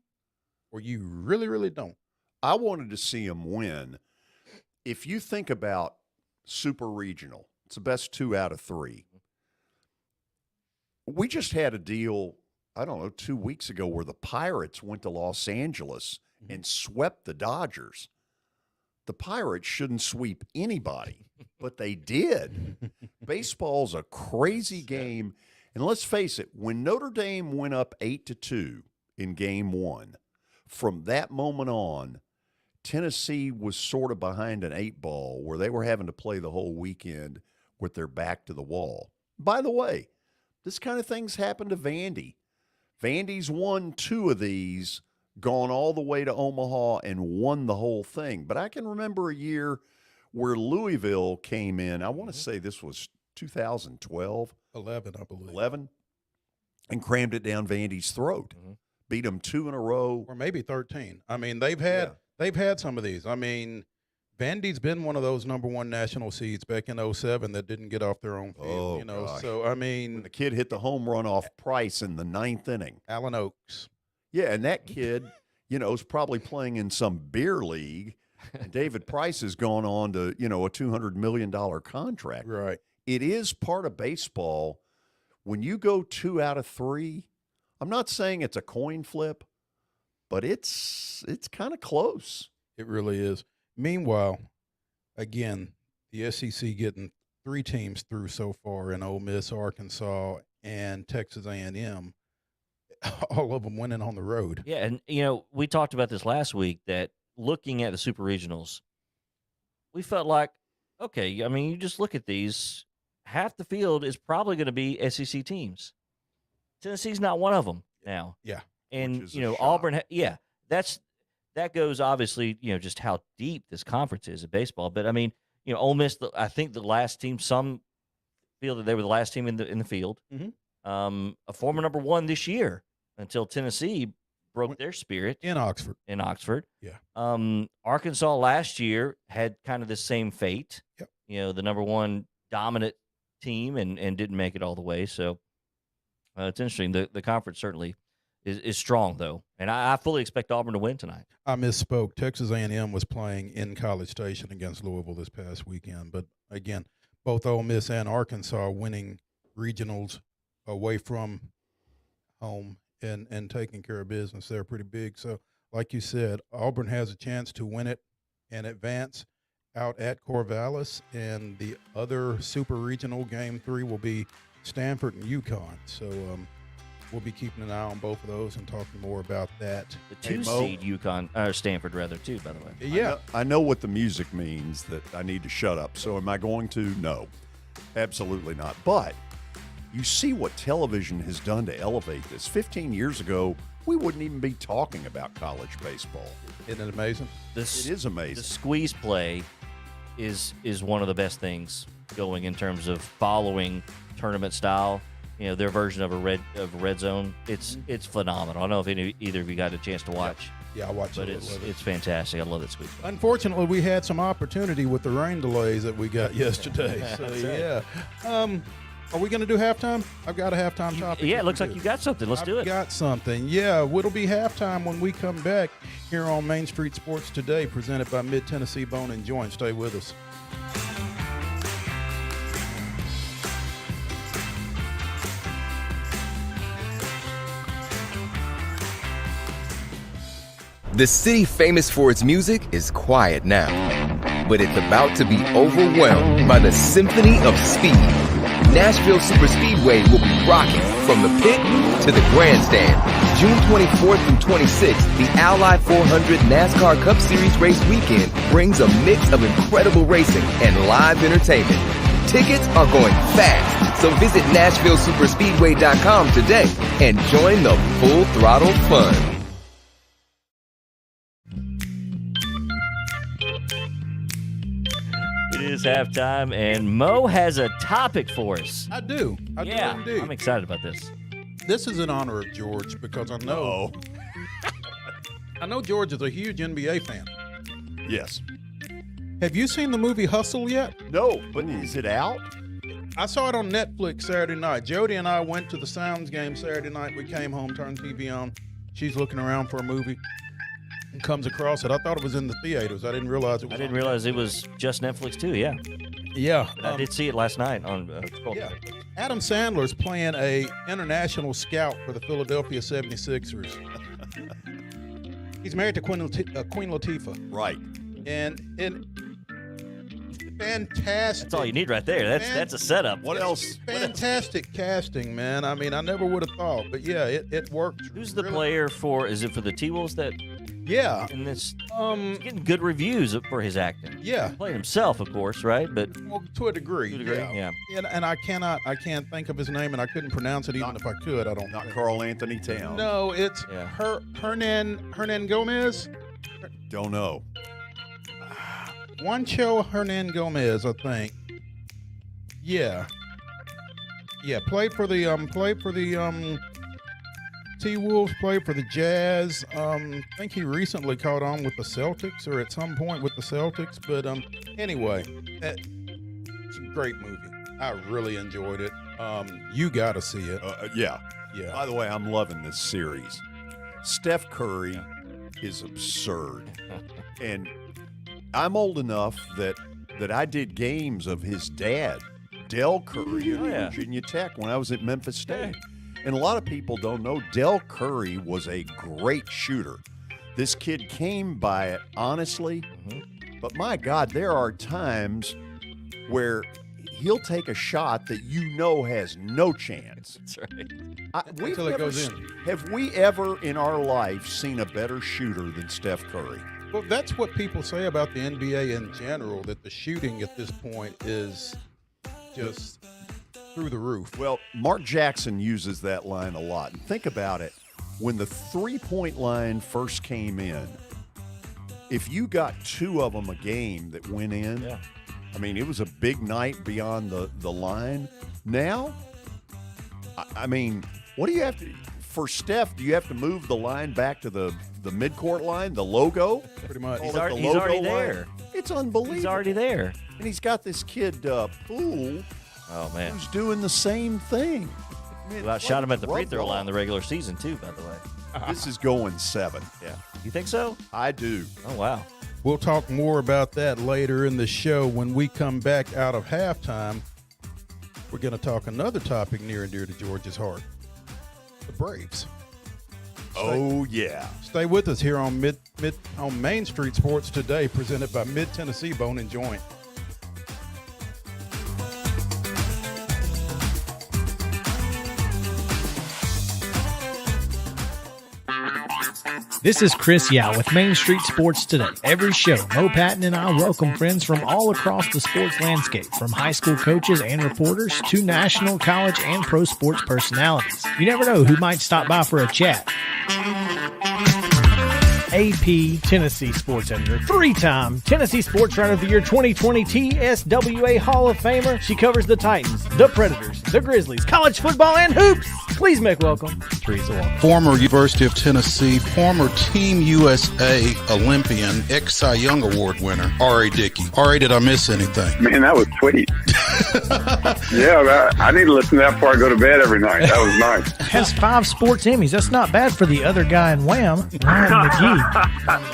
or you really, really don't. I wanted to see them win. If you think about Super Regional, it's the best 2 out of 3. We just had a deal, 2 weeks ago where the Pirates went to Los Angeles and swept the Dodgers. The Pirates shouldn't sweep anybody, but they did. Baseball's a crazy game. And let's face it, when Notre Dame went up 8-2 in game 1, from that moment on, Tennessee was sort of behind an 8 ball where they were having to play the whole weekend with their back to the wall. By the way, this kind of thing's happened to Vandy. Vandy's won 2 of these, gone all the way to Omaha and won the whole thing. But I can remember a year where Louisville came in. I want to say this was 2012. 11, I believe. 11, and crammed it down Vandy's throat. Beat them 2 in a row. Or maybe 13. I mean, they've had some of these. I mean, Vandy's been one of those number 1 national seeds back in 2007 that didn't get off their own field. Gosh. So, I mean. When the kid hit the home run off Price in the 9th inning. Alan Oaks. Yeah, and that kid, is probably playing in some beer league. And David Price has gone on to, a $200 million contract. Right. It is part of baseball. When you go 2 out of 3, I'm not saying it's a coin flip, but it's kind of close. It really is. Meanwhile, again, the SEC getting 3 teams through so far in Ole Miss, Arkansas, and Texas A&M. All of them winning on the road. Yeah, and, we talked about this last week, that looking at the Super Regionals, we felt like, okay, I mean, you just look at these, half the field is probably going to be SEC teams. Tennessee's not one of them now. Yeah. And, Auburn, that's that goes obviously, just how deep this conference is in baseball. But I mean, Ole Miss, I think the last team, some feel that they were the last team in the field. Mhm. A former number one this year until Tennessee broke their spirit in Oxford. Yeah. Arkansas last year had kind of the same fate. Yep. The number one dominant team and didn't make it all the way. So it's interesting. The conference certainly is strong, though. And I fully expect Auburn to win tonight. I misspoke. Texas A&M was playing in College Station against Louisville this past weekend. But, again, both Ole Miss and Arkansas winning regionals away from home and taking care of business. They're pretty big. So, like you said, Auburn has a chance to win it and advance out at Corvallis. And the other super regional game 3 will be Stanford and UConn. So, we'll be keeping an eye on both of those and talking more about that. The 2-seed UConn, Stanford rather, too, by the way. Yeah. I know what the music means, that I need to shut up. So am I going to? No, absolutely not. But you see what television has done to elevate this. 15 years ago, we wouldn't even be talking about college baseball. Isn't it amazing? It is amazing. The squeeze play is one of the best things going in terms of following tournament style. Their version of a red zone. It's phenomenal. I don't know if either of you got a chance to watch. Yeah, I watched it. But it's fantastic. I love that squeeze play. Unfortunately, we had some opportunity with the rain delays that we got yesterday. So yeah. Are we going to do halftime? I've got a halftime topic. Yeah, it looks like you got something. Let's do it. Got something. Yeah, it'll be halftime when we come back here on Main Street Sports Today, presented by Mid-Tennessee Bone and Joint. Stay with us. The city famous for its music is quiet now, but it's about to be overwhelmed by the symphony of speed. Nashville Superspeedway will be rocking from the pit to the grandstand. June 24th through 26th, the Ally 400 NASCAR Cup Series race weekend brings a mix of incredible racing and live entertainment. Tickets are going fast, so visit NashvilleSuperspeedway.com today and join the full throttle fun. It is halftime, and Mo has a topic for us. I do. I do indeed. I'm excited about this. This is in honor of George because I know I know George is a huge NBA fan. Yes. Have you seen the movie Hustle yet? No, but is it out? I saw it on Netflix Saturday night. Jody and I went to the Sounds game Saturday night. We came home, turned TV on. She's looking around for a movie and comes across it. I thought it was in the theaters. I didn't realize it was. I didn't realize it was just Netflix too. Yeah. Yeah. I did see it last night on. Yeah. Adam Sandler's playing a international scout for the Philadelphia 76ers. He's married to Queen Latifah. Right. And fantastic. That's all you need right there. That's a setup. What else? Fantastic casting, man. I mean, I never would have thought, but yeah, it worked. Who's the player for? Is it for the T-Wolves that? Yeah. And this he's getting good reviews for his acting. Yeah. He played himself, of course, right? But to a degree. Yeah. And I can't think of his name, and I couldn't pronounce it even if I could. I don't. Not Carl Anthony Towns. No, it's Hernan Gomez. Don't know. Juancho Hernan Gomez, I think. Yeah. Yeah, played for the T-Wolves, played for the Jazz. I think he recently caught on with the Celtics, or at some point with the Celtics. But anyway, it's a great movie. I really enjoyed it. You got to see it. Yeah. Yeah. By the way, I'm loving this series. Steph Curry is absurd. And I'm old enough that I did games of his dad, Del Curry, at Virginia Tech when I was at Memphis State. And a lot of people don't know Del Curry was a great shooter. This kid came by it honestly, but my God, there are times where he'll take a shot that has no chance. That's right. Until it goes in. Have we ever in our life seen a better shooter than Steph Curry? Well, that's what people say about the NBA in general, that the shooting at this point is just through the roof. Well, Mark Jackson uses that line a lot. And think about it. When the three-point line first came in, if you got 2 of them a game that went in, I mean, it was a big night beyond the line. Now, I mean, what do you have to for Steph? Do you have to move the line back to the midcourt line, the logo? Pretty much. He's already there. It's unbelievable. He's already there. And he's got this kid, Poole, oh, man, who's doing the same thing. Well, I shot him at the free throw line in the regular season, too, by the way. This is going 7. Yeah. You think so? I do. Oh, wow. We'll talk more about that later in the show. When we come back out of halftime, we're going to talk another topic near and dear to George's heart, the Braves. Oh, yeah. Stay with us here on on Main Street Sports Today, presented by Mid-Tennessee Bone and Joint. This is Chris Yao with Main Street Sports Today. Every show, Mo Patton and I welcome friends from all across the sports landscape, from high school coaches and reporters to national, college, and pro sports personalities. You never know who might stop by for a chat. AP Tennessee Sports Editor, 3-time Tennessee Sports Writer of the Year 2020 TSWA Hall of Famer. She covers the Titans, the Predators, the Grizzlies, college football, and hoops. Please make welcome Teresa Walker. Former University of Tennessee, former Team USA Olympian, ex-Cy Young Award winner, R.A. Dickey. R.A., did I miss anything? Man, that was sweet. Yeah, I need to listen to that before I go to bed every night. That was nice. Has 5 sports Emmys. That's not bad for the other guy in Wham, Ryan McGee.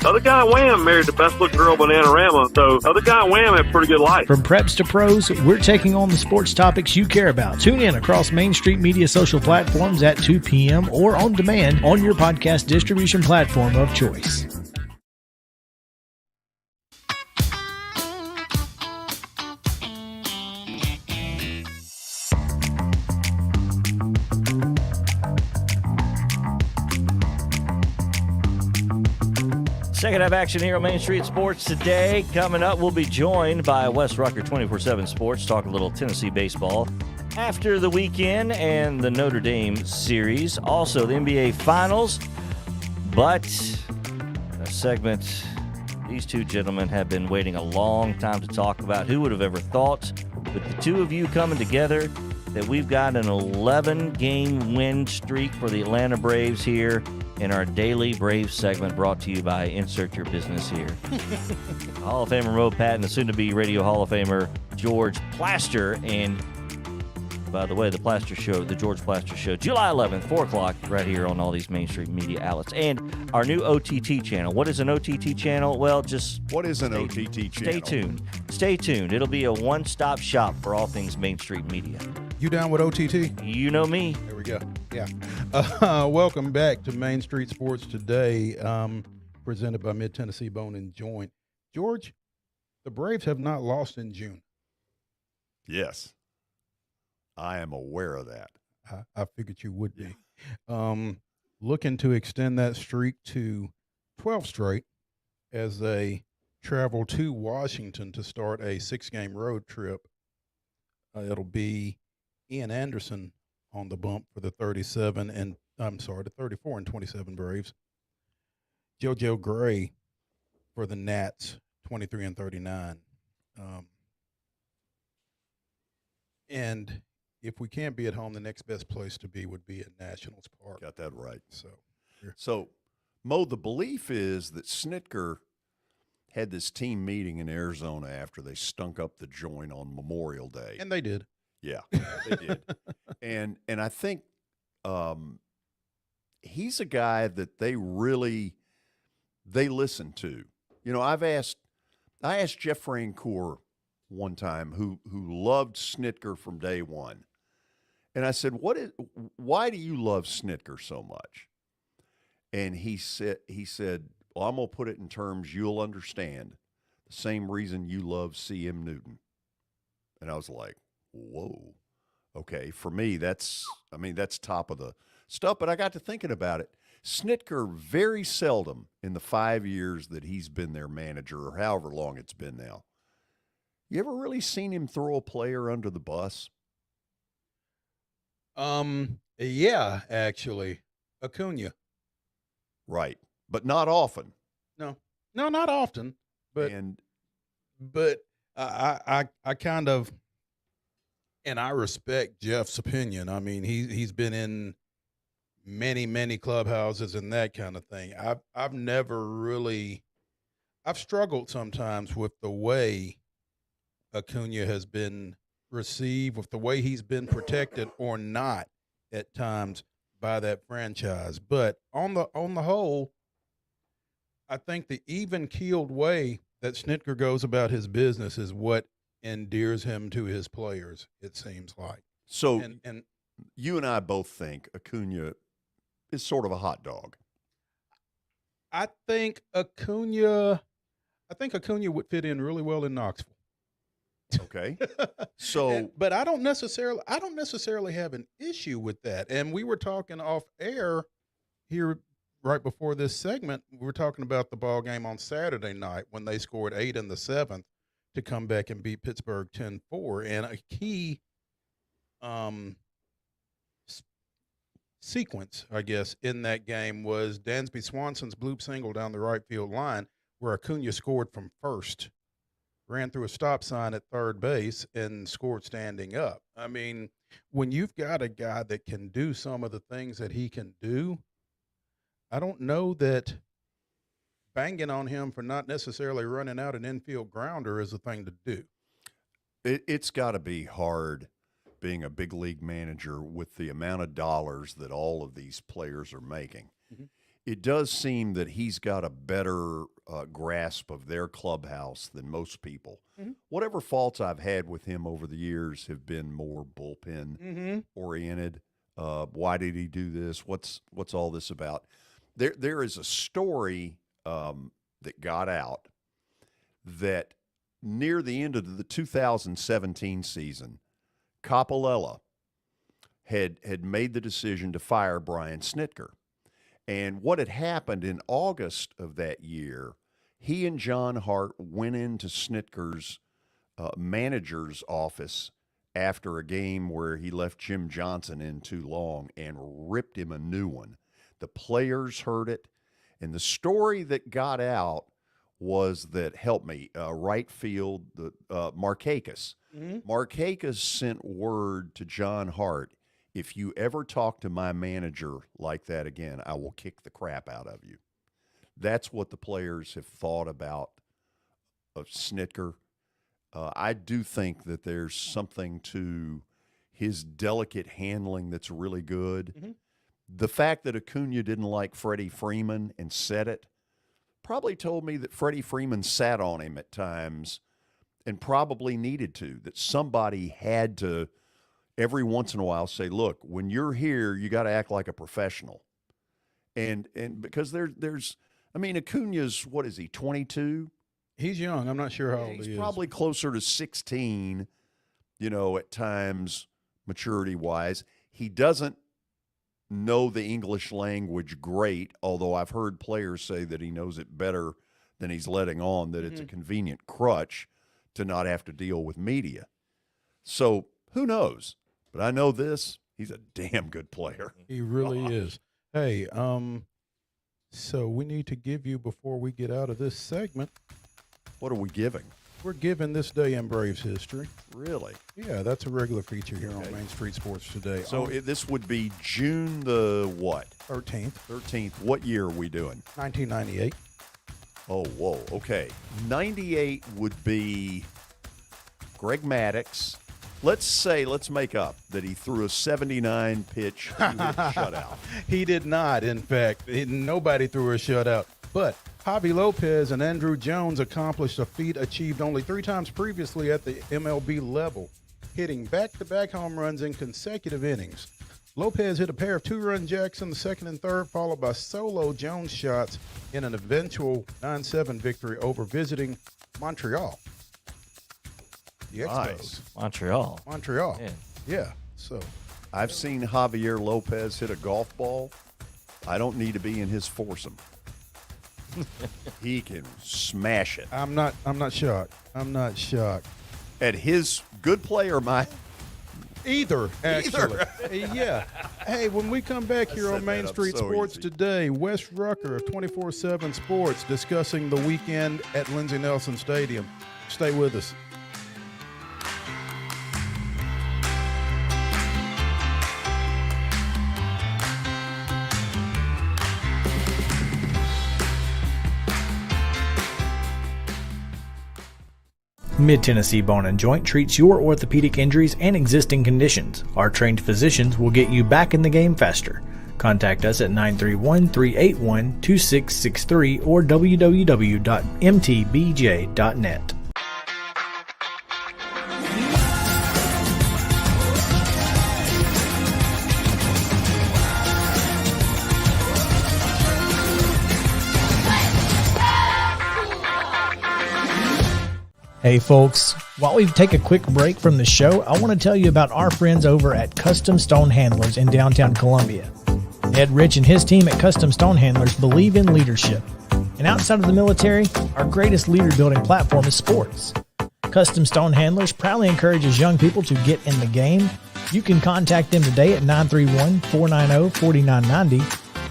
Other guy in Wham married the best looking girl, Bananarama. So other guy in Wham had a pretty good life. From preps to pros, we're taking on the sports topics you care about. Tune in across Main Street Media social platforms at 2 p.m. or on demand on your podcast distribution platform of choice. Second half action here on Main Street Sports Today. Coming up, we'll be joined by Wes Rucker, 24/7 Sports, talk a little Tennessee baseball after the weekend and the Notre Dame series. Also, the NBA Finals. But a segment these two gentlemen have been waiting a long time to talk about. Who would have ever thought, with the two of you coming together, that we've got an 11-game win streak for the Atlanta Braves here in our daily Braves segment, brought to you by Insert Your Business here. Hall of Famer Mo Patton, the soon-to-be Radio Hall of Famer George Plaster, and by the way, the Plaster Show, the George Plaster Show, July 11th, 4 o'clock, right here on all these mainstream media outlets. And our new OTT channel. What is an OTT channel? Well, just... What is an OTT channel? Stay tuned. Stay tuned. It'll be a one-stop shop for all things Main Street media. You down with OTT? You know me. There we go. Yeah. Welcome back to Main Street Sports Today, presented by Mid-Tennessee Bone and Joint. George, the Braves have not lost in June. Yes. I am aware of that. I figured you would be. Looking to extend that streak to 12 straight as they travel to Washington to start a 6-game road trip. It'll be Ian Anderson on the bump for the 34 and 27 Braves. JoJo Gray for the Nats, 23 and 39. And if we can't be at home, the next best place to be would be at Nationals Park. Got that right. So, Mo, the belief is that Snitker had this team meeting in Arizona after they stunk up the joint on Memorial Day. And they did. Yeah, they did. And I think he's a guy that they listen to. You know, I asked Jeff Francoeur one time who loved Snitker from day one. And I said, why do you love Snitker so much? And he said, well, I'm going to put it in terms you'll understand. The same reason you love C.M. Newton. And I was like, whoa. Okay, for me, that's top of the stuff. But I got to thinking about it. Snitker, very seldom in the 5 years that he's been their manager, or however long it's been now, you ever really seen him throw a player under the bus? Yeah, actually. Acuna. Right, but not often. No. No, not often, but I kind of, and I respect Jeff's opinion. I mean, he's been in many clubhouses and that kind of thing. I've never really, I've struggled sometimes with the way Acuna has been received, with the way he's been protected or not at times by that franchise. But on the whole, I think the even-keeled way that Snitker goes about his business is what endears him to his players, it seems like. So and you and I both think Acuna is sort of a hot dog. I think Acuna would fit in really well in Knoxville. Okay. So but I don't necessarily have an issue with that. And we were talking off air here right before this segment. We were talking about the ball game on Saturday night when they scored 8 in the 7th to come back and beat Pittsburgh 10-4. And a key sequence, I guess, in that game was Dansby Swanson's bloop single down the right field line where Acuna scored from first, ran through a stop sign at third base, and scored standing up. I mean, when you've got a guy that can do some of the things that he can do, I don't know that banging on him for not necessarily running out an infield grounder is the thing to do. It's got to be hard being a big league manager with the amount of dollars that all of these players are making. Mm-hmm. It does seem that he's got a better grasp of their clubhouse than most people. Mm-hmm. Whatever faults I've had with him over the years have been more bullpen oriented. Why did he do this? What's all this about? There is a story that got out that near the end of the 2017 season, Capalella had made the decision to fire Brian Snitker. And what had happened in August of that year, he and John Hart went into Snitker's manager's office after a game where he left Jim Johnson in too long and ripped him a new one. The players heard it. And the story that got out was that, help me, right field, Markakis. Mm-hmm. Markakis sent word to John Hart, if you ever talk to my manager like that again, I will kick the crap out of you. That's what the players have thought about of Snitker. I do think that there's something to his delicate handling that's really good. Mm-hmm. The fact that Acuna didn't like Freddie Freeman and said it probably told me that Freddie Freeman sat on him at times and probably needed to, that somebody had to every once in a while say, look, when you're here, you got to act like a professional. And because there's I mean, Acuna's, what is he, 22? He's young. I'm not sure how old he is. He's probably closer to 16, at times maturity-wise. He doesn't know the English language great, although I've heard players say that he knows it better than he's letting on, that it's a convenient crutch to not have to deal with media. So who knows? But I know this, he's a damn good player. He really is. Hey, so we need to give you, before we get out of this segment. What are we giving? We're giving this day in Braves history. Really? Yeah, that's a regular feature here on Main Street Sports Today. So this would be June the what? 13th. 13th. What year are we doing? 1998. Oh, whoa. Okay. 98 would be Greg Maddux. Let's make up that he threw a 79-pitch shutout. He did not, in fact. Nobody threw a shutout. But Javi Lopez and Andrew Jones accomplished a feat achieved only 3 times previously at the MLB level, hitting back-to-back home runs in consecutive innings. Lopez hit a pair of 2-run jacks in the second and third, followed by solo Jones shots in an eventual 9-7 victory over visiting Montreal. The Expos. Nice. Montreal. Man. Yeah. So I've seen Javier Lopez hit a golf ball. I don't need to be in his foursome. He can smash it. I'm not shocked. I'm not shocked. At his good play or my Either, actually. Yeah. Hey, when we come back here on Main Street Sports today, Wes Rucker of 24/7 Sports discussing the weekend at Lindsey Nelson Stadium. Stay with us. Mid-Tennessee Bone and Joint treats your orthopedic injuries and existing conditions. Our trained physicians will get you back in the game faster. Contact us at 931-381-2663 or www.mtbj.net. Hey folks, while we take a quick break from the show, I want to tell you about our friends over at Custom Stone Handlers in downtown Columbia. Ed Rich and his team at Custom Stone Handlers believe in leadership. And outside of the military, our greatest leader building platform is sports. Custom Stone Handlers proudly encourages young people to get in the game. You can contact them today at 931-490-4990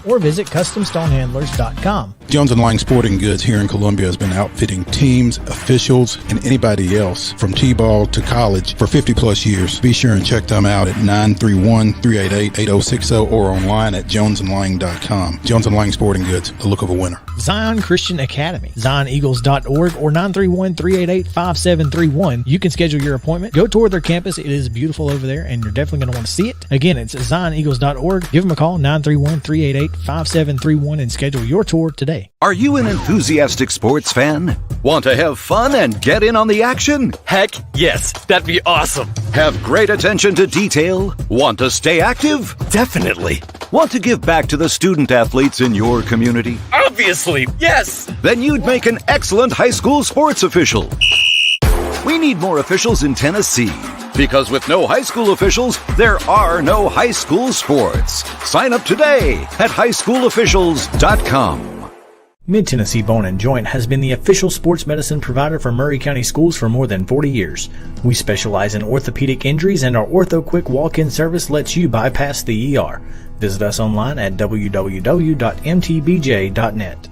or visit CustomStonehandlers.com. Jones & Lang Sporting Goods here in Columbia has been outfitting teams, officials, and anybody else from T-ball to college for 50-plus years. Be sure and check them out at 931-388-8060 or online at jonesandlang.com. Jones & Lang Sporting Goods, the look of a winner. Zion Christian Academy, ZionEagles.org or 931-388-5731. You can schedule your appointment. Go tour their campus. It is beautiful over there, and you're definitely going to want to see it. Again, it's ZionEagles.org. Give them a call, 931-388-5731, and schedule your tour today. Are you an enthusiastic sports fan? Want to have fun and get in on the action? Heck yes, that'd be awesome. Have great attention to detail? Want to stay active? Definitely. Want to give back to the student athletes in your community? Obviously, yes. Then you'd make an excellent high school sports official. We need more officials in Tennessee. Because with no high school officials, there are no high school sports. Sign up today at highschoolofficials.com. Mid-Tennessee Bone and Joint has been the official sports medicine provider for Murray County Schools for more than 40 years. We specialize in orthopedic injuries, and our Ortho Quick walk-in service lets you bypass the ER. Visit us online at www.mtbj.net.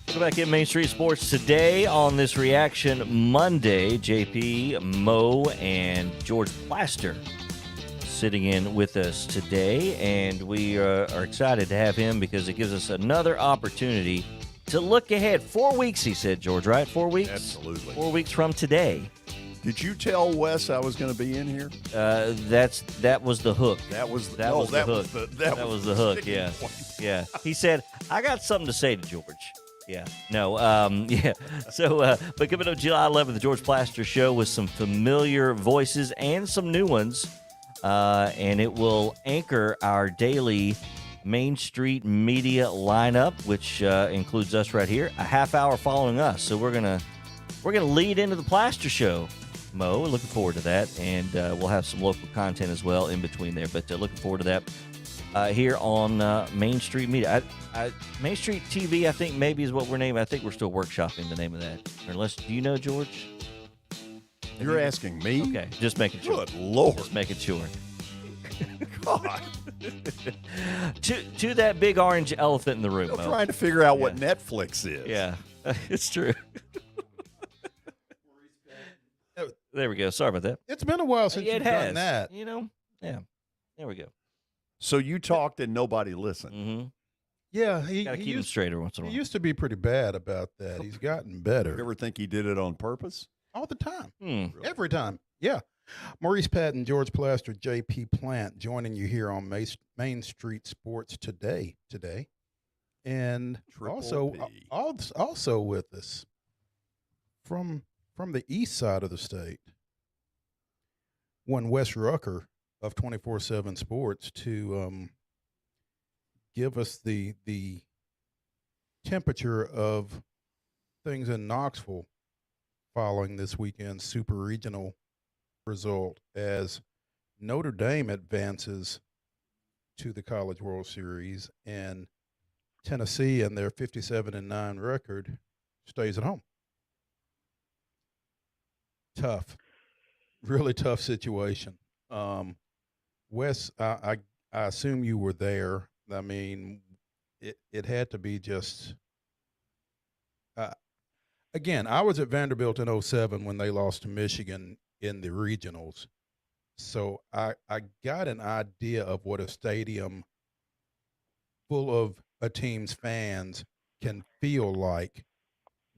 Welcome back in Main Street Sports today on this Reaction Monday. JP, Mo, and George Plaster sitting in with us today, and we are excited to have him because it gives us another opportunity to look ahead. 4 weeks, he said, George, right? 4 weeks? Absolutely. 4 weeks from today. Did you tell Wes I was going to be in here? That was the hook. That was the hook. That was the hook. Yeah, yeah. He said, "I got something to say to George." Yeah. No. Yeah. So, but coming up July 11th, the George Plaster Show with some familiar voices and some new ones, and it will anchor our daily Main Street media lineup, which includes us right here. A half hour following us, so we're gonna lead into the Plaster Show. Mo, looking forward to that, and we'll have some local content as well in between there. But looking forward to that here on Main Street Media. Main Street TV, I think maybe is what we're naming. I think we're still workshopping the name of that. Unless, do you know, George? You're asking me? Okay, just making sure. Good Lord. Just making sure. God. to that big orange elephant in the room. I'm trying to figure out what Netflix is. Yeah, it's true. There we go. Sorry about that. It's been a while since you've done that. You know? Yeah. There we go. So you talked and nobody listened. Mm-hmm. Yeah. Gotta keep him straight every once in a while. He used to be pretty bad about that. He's gotten better. You ever think he did it on purpose? All the time. Really? Every time. Yeah. Maurice Patton, George Plaster, JP Plant joining you here on Main Street Sports today. And also with us from the east side of the state, one Wes Rucker of 24/7 Sports to give us the temperature of things in Knoxville following this weekend's super regional result as Notre Dame advances to the College World Series and Tennessee and their 57-9 record stays at home. Tough, really tough situation. Wes, I assume you were there. I mean, it had to be just. Uh, Again, I was at Vanderbilt in '07 when they lost to Michigan in the regionals, so I got an idea of what a stadium full of a team's fans can feel like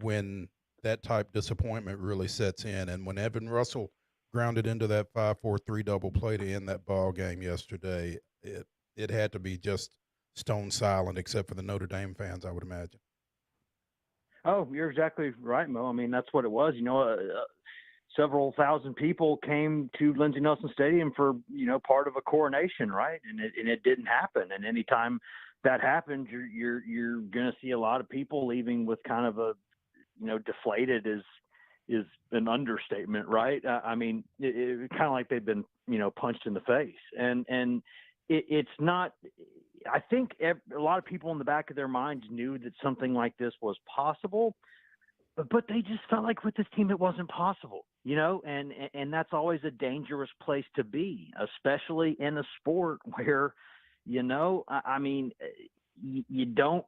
when that type disappointment really sets in. And when Evan Russell grounded into that 5-4-3 double play to end that ball game yesterday, it had to be just stone silent, except for the Notre Dame fans, I would imagine. Oh, you're exactly right, Mo. I mean, that's what it was. Several thousand people came to Lindsey Nelson Stadium for, part of a coronation, right? And it didn't happen. And anytime that happens, you're going to see a lot of people leaving with kind of a, deflated is an understatement, right? I mean, it kind of like they've been, punched in the face. And it's not. I think a lot of people in the back of their minds knew that something like this was possible, but they just felt like with this team it wasn't possible, and that's always a dangerous place to be, especially in a sport where, I mean, you don't,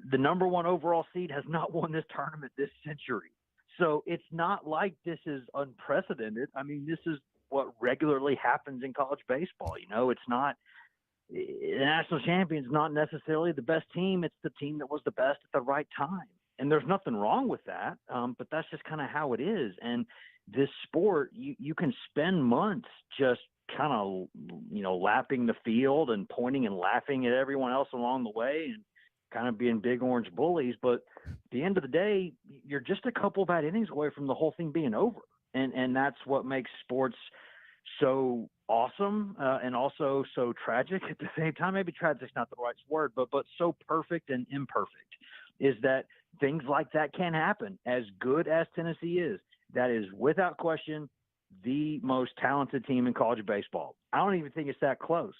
the number one overall seed has not won this tournament this century. So it's not like this is unprecedented. I mean, this is what regularly happens in college baseball. It's not, the national champion is not necessarily the best team. It's the team that was the best at the right time. And there's nothing wrong with that. But that's just kind of how it is. And this sport, you can spend months just kind of, lapping the field and pointing and laughing at everyone else along the way and kind of being big orange bullies. But at the end of the day, you're just a couple bad innings away from the whole thing being over. And that's what makes sports so awesome and also so tragic at the same time. Maybe tragic's not the right word, but so perfect and imperfect, is that things like that can happen. As good as Tennessee is, that is without question the most talented team in college baseball. I don't even think it's that close.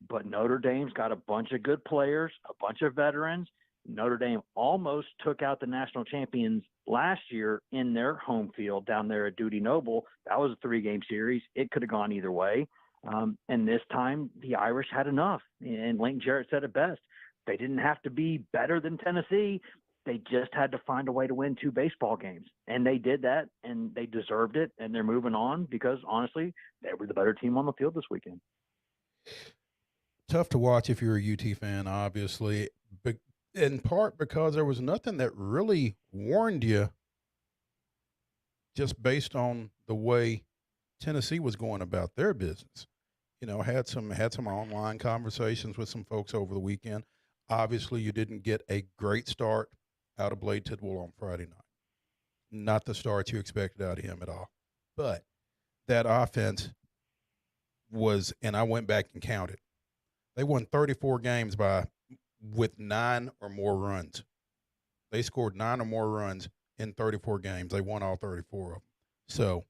But Notre Dame's got a bunch of good players, a bunch of veterans. Notre Dame almost took out the national champions last year in their home field down there at Duty Noble. That was a 3-game series. It could have gone either way. And this time the Irish had enough. And Lane Jarrett said it best. They didn't have to be better than Tennessee. They just had to find a way to win 2 baseball games. And they did that, and they deserved it, and they're moving on because, honestly, they were the better team on the field this weekend. Tough to watch if you're a UT fan, obviously, but in part because there was nothing that really warned you just based on the way Tennessee was going about their business. Had some online conversations with some folks over the weekend. Obviously, you didn't get a great start out of Blade Tidwell on Friday night. Not the start you expected out of him at all. But that offense was, and I went back and counted, they won 34 games with 9 or more runs. They scored 9 or more runs in 34 games. They won all 34 of them. So,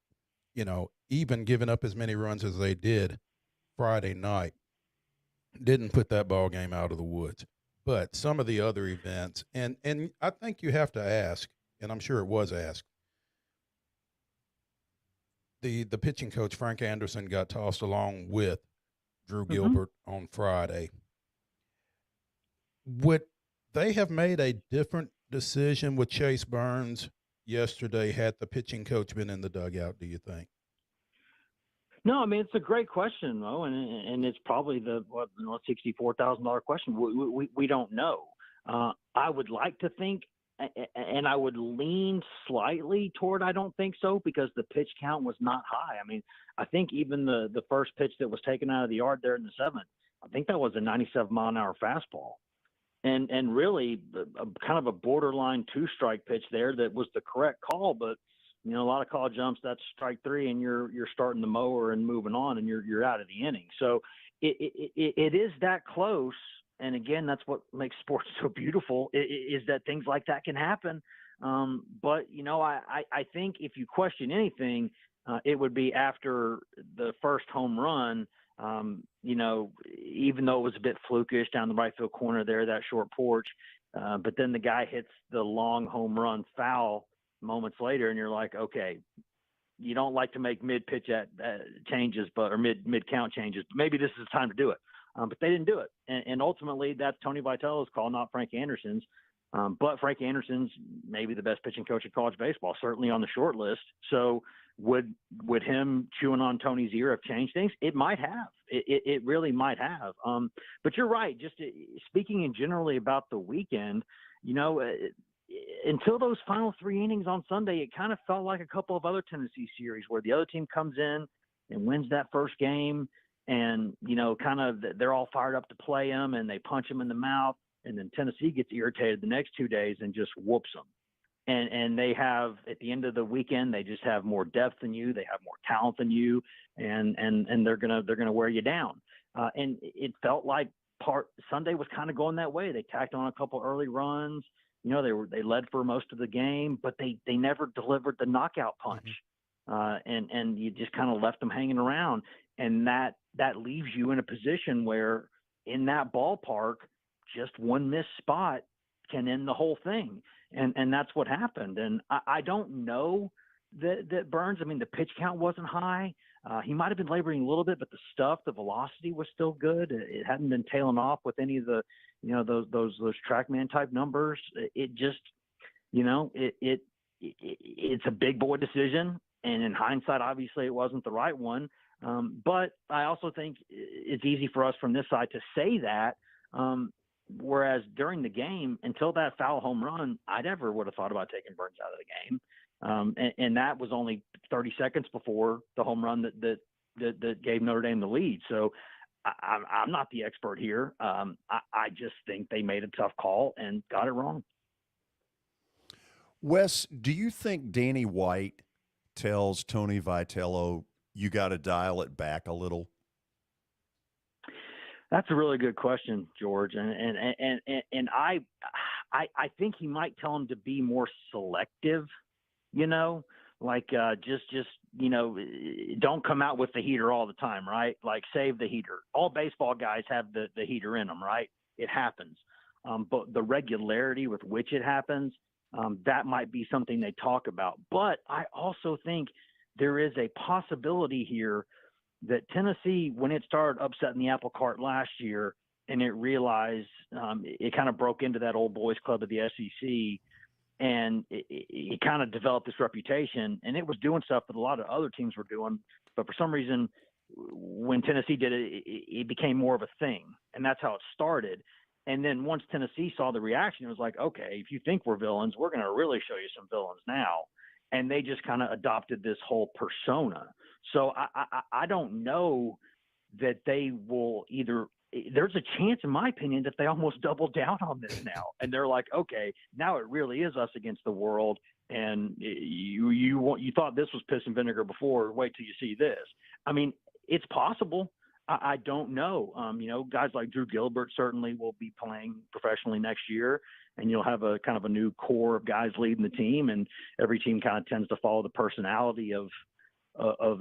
even giving up as many runs as they did Friday night didn't put that ball game out of the woods. But some of the other events, and I think you have to ask, and I'm sure it was asked, the pitching coach, Frank Anderson, got tossed along with Drew Gilbert on Friday. Would they have made a different decision with Chase Burns yesterday had the pitching coach been in the dugout, do you think? No, I mean, it's a great question, Mo, and it's probably the $64,000 question. We don't know. I would like to think, and I would lean slightly toward I don't think so, because the pitch count was not high. I mean, I think even the first pitch that was taken out of the yard there in the 7th, I think that was a 97-mile-an-hour fastball. And really kind of a borderline 2-strike pitch there that was the correct call, but a lot of call jumps, that's strike 3, and you're starting the mower and moving on, and you're out of the inning. So it is that close. And again, that's what makes sports so beautiful, is that things like that can happen. But I think if you question anything, it would be after the first home run. Even though it was a bit flukish down the right field corner there, that short porch, but then the guy hits the long home run foul moments later, and you're like, okay, you don't like to make mid-pitch changes, or mid-count changes. Maybe this is the time to do it. But they didn't do it. And ultimately, that's Tony Vitello's call, not Frank Anderson's. But Frank Anderson's maybe the best pitching coach in college baseball, certainly on the short list. So would him chewing on Tony's ear have changed things? It might have. It really might have. But you're right. Just speaking generally about the weekend, until those final 3 innings on Sunday, it kind of felt like a couple of other Tennessee series where the other team comes in and wins that first game, and kind of they're all fired up to play them, and they punch them in the mouth, and then Tennessee gets irritated the next 2 days and just whoops them. And they have, at the end of the weekend, they just have more depth than you, they have more talent than you, and they're gonna wear you down. And it felt like Sunday was kind of going that way. They tacked on a couple early runs. They led for most of the game, but they never delivered the knockout punch. And you just kind of left them hanging around. And that leaves you in a position where in that ballpark, just one missed spot can end the whole thing. And that's what happened. And I don't know that Burns, the pitch count wasn't high. He might have been laboring a little bit, but the velocity was still good. It hadn't been tailing off with any of the, those TrackMan type numbers. It just, it's a big boy decision. And in hindsight, obviously it wasn't the right one. But I also think it's easy for us from this side to say that, whereas during the game, until that foul home run, I never would have thought about taking Burns out of the game. And that was only 30 seconds before the home run that gave Notre Dame the lead. So I'm not the expert here. I just think they made a tough call and got it wrong. Wes, do you think Danny White tells Tony Vitello, you got to dial it back a little? That's a really good question, George. And I think he might tell him to be more selective, don't come out with the heater all the time, right? Like save the heater. All baseball guys have the heater in them, right? It happens. But the regularity with which it happens, that might be something they talk about. But I also think there is a possibility here that Tennessee, when it started upsetting the apple cart last year and it realized it kind of broke into that old boys club of the SEC, and it kind of developed this reputation, and it was doing stuff that a lot of other teams were doing. But for some reason, when Tennessee did it, it became more of a thing, and that's how it started. And then once Tennessee saw the reaction, it was like, okay, if you think we're villains, we're going to really show you some villains now. And they just kind of adopted this whole persona. So I don't know that they will either. There's a chance, in my opinion, that they almost double down on this now. And they're like, okay, now it really is us against the world. And you thought this was piss and vinegar before. Wait till you see this. It's possible. I don't know. Guys like Drew Gilbert certainly will be playing professionally next year, and you'll have a kind of a new core of guys leading the team, and every team kind of tends to follow the personality of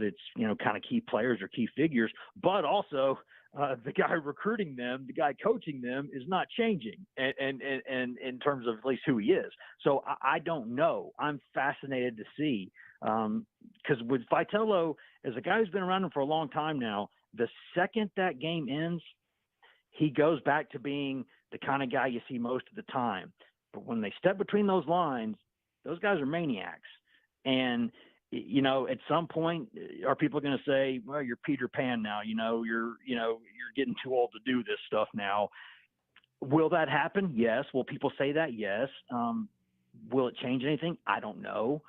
its, kind of key players or key figures. But also the guy recruiting them, the guy coaching them is not changing and in terms of at least who he is. So I don't know. I'm fascinated to see, because with Vitello, as a guy who's been around him for a long time now, the second that game ends, he goes back to being the kind of guy you see most of the time. But when they step between those lines, those guys are maniacs. And, at some point, are people going to say, well, you're Peter Pan now, you're getting too old to do this stuff now. Will that happen? Yes. Will people say that? Yes. Will it change anything? I don't know.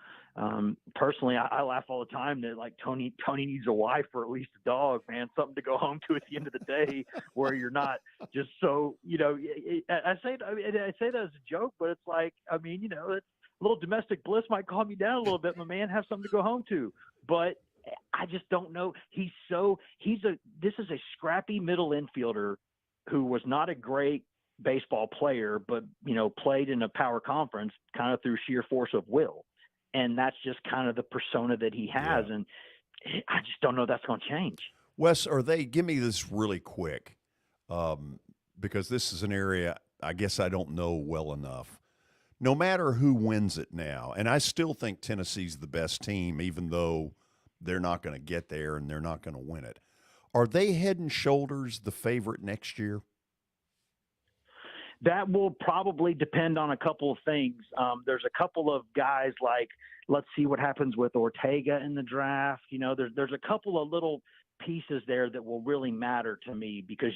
Personally, I laugh all the time that like Tony needs a wife or at least a dog, man, something to go home to at the end of the day where you're not just so, I say that as a joke, but it's like, it's a little domestic bliss might calm you down a little bit, my man, have something to go home to. But I just don't know. This is a scrappy middle infielder who was not a great baseball player, but, played in a power conference kind of through sheer force of will. And that's just kind of the persona that he has. Yeah. And I just don't know that's going to change. Wes, give me this really quick, because this is an area I guess I don't know well enough. no matter who wins it now, and I still think Tennessee's the best team, even though they're not going to get there and they're not going to win it. Are they head and shoulders the favorite next year? That will probably depend on a couple of things. There's a couple of guys like, let's see what happens with Ortega in the draft. You know, there's a couple of little pieces there that will really matter to me because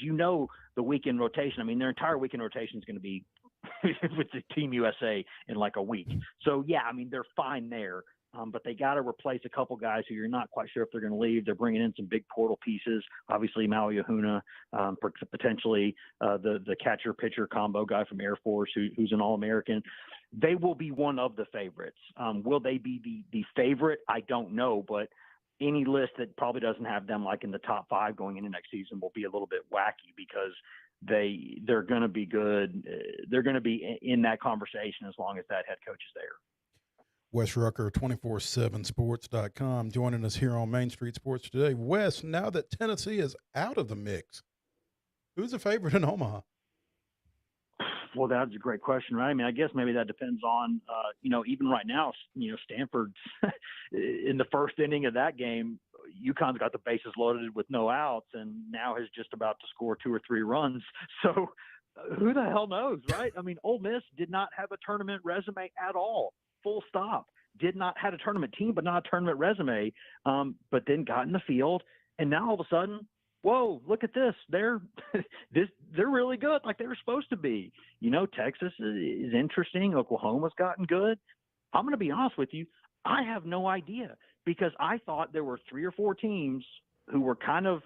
the weekend rotation. I mean, their entire weekend rotation is going to be with the Team USA in like a week. So, yeah, I mean, they're fine there. But they got to replace a couple guys who you're not quite sure if they're going to leave. They're bringing in some big portal pieces, obviously Maui Ahuna, potentially the catcher-pitcher combo guy from Air Force who's an All-American. They will be one of the favorites. Will they be the favorite? I don't know, but any list that probably doesn't have them like in the top 5 going into next season will be a little bit wacky because they're going to be good. They're going to be in that conversation as long as that head coach is there. Wes Rucker, 247sports.com, joining us here on Main Street Sports today. Wes, now that Tennessee is out of the mix, who's the favorite in Omaha? Well, that's a great question, right? I mean, I guess maybe that depends on, even right now, Stanford's in the first inning of that game, UConn's got the bases loaded with no outs and now is just about to score 2 or 3 runs. So who the hell knows, right? I mean, Ole Miss did not have a tournament resume at all. Full stop. Had a tournament team, but not a tournament resume. But then got in the field, and now all of a sudden, whoa! Look at this. They're really good, like they were supposed to be. Texas is interesting. Oklahoma's gotten good. I'm going to be honest with you. I have no idea because I thought there were 3 or 4 teams who were kind of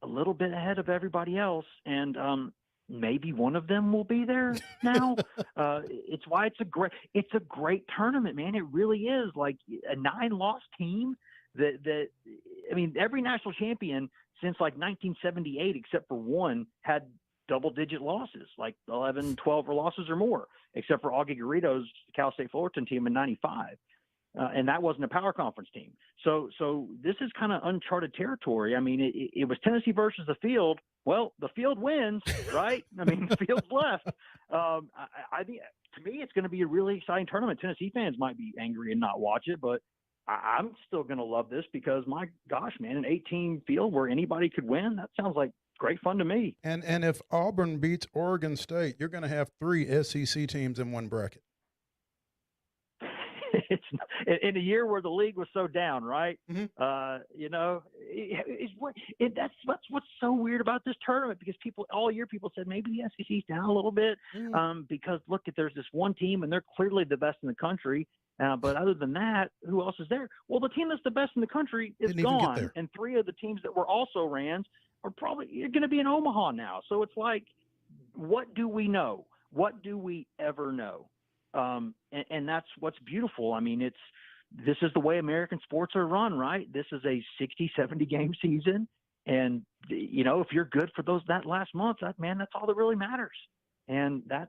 a little bit ahead of everybody else, and maybe one of them will be there now. It's why it's a great tournament, man. It really is. Like a 9-loss team that I mean, every national champion since like 1978, except for one, had double-digit losses, like 11, 12 losses or more, except for Augie Garrido's Cal State Fullerton team in 95. And that wasn't a power conference team. So this is kind of uncharted territory. I mean, it was Tennessee versus the field. Well, the field wins, right? I mean, the field's left. I think to me, it's going to be a really exciting tournament. Tennessee fans might be angry and not watch it, but I'm still going to love this because, my gosh, man, an 8-team field where anybody could win, that sounds like great fun to me. And if Auburn beats Oregon State, you're going to have 3 SEC teams in one bracket. It's in a year where the league was so down, right? Mm-hmm. That's what's so weird about this tournament because all year people said maybe the SEC's down a little bit because look, there's this one team and they're clearly the best in the country. But other than that, who else is there? Well, the team that's the best in the country is gone, and 3 of the teams that were also Rands are probably going to be in Omaha now. So it's like, what do we know? What do we ever know? And that's what's beautiful. I mean, this is the way American sports are run, right? This is a 60, 70 game season. And, if you're good for that last month, that's all that really matters. And that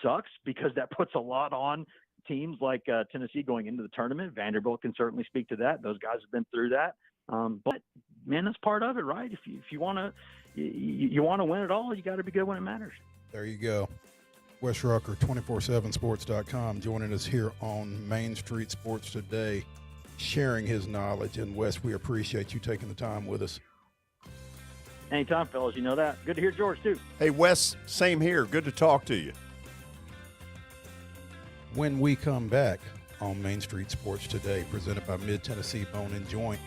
sucks because that puts a lot on teams like Tennessee going into the tournament. Vanderbilt can certainly speak to that. Those guys have been through that. But man, that's part of it, right? If you want to, you want to win it all, you got to be good when it matters. There you go. Wes Rucker, 247sports.com, joining us here on Main Street Sports today, sharing his knowledge. And Wes, we appreciate you taking the time with us. Anytime, fellas. You know that. Good to hear George, too. Hey, Wes, same here. Good to talk to you. When we come back on Main Street Sports today, presented by Mid-Tennessee Bone and Joint,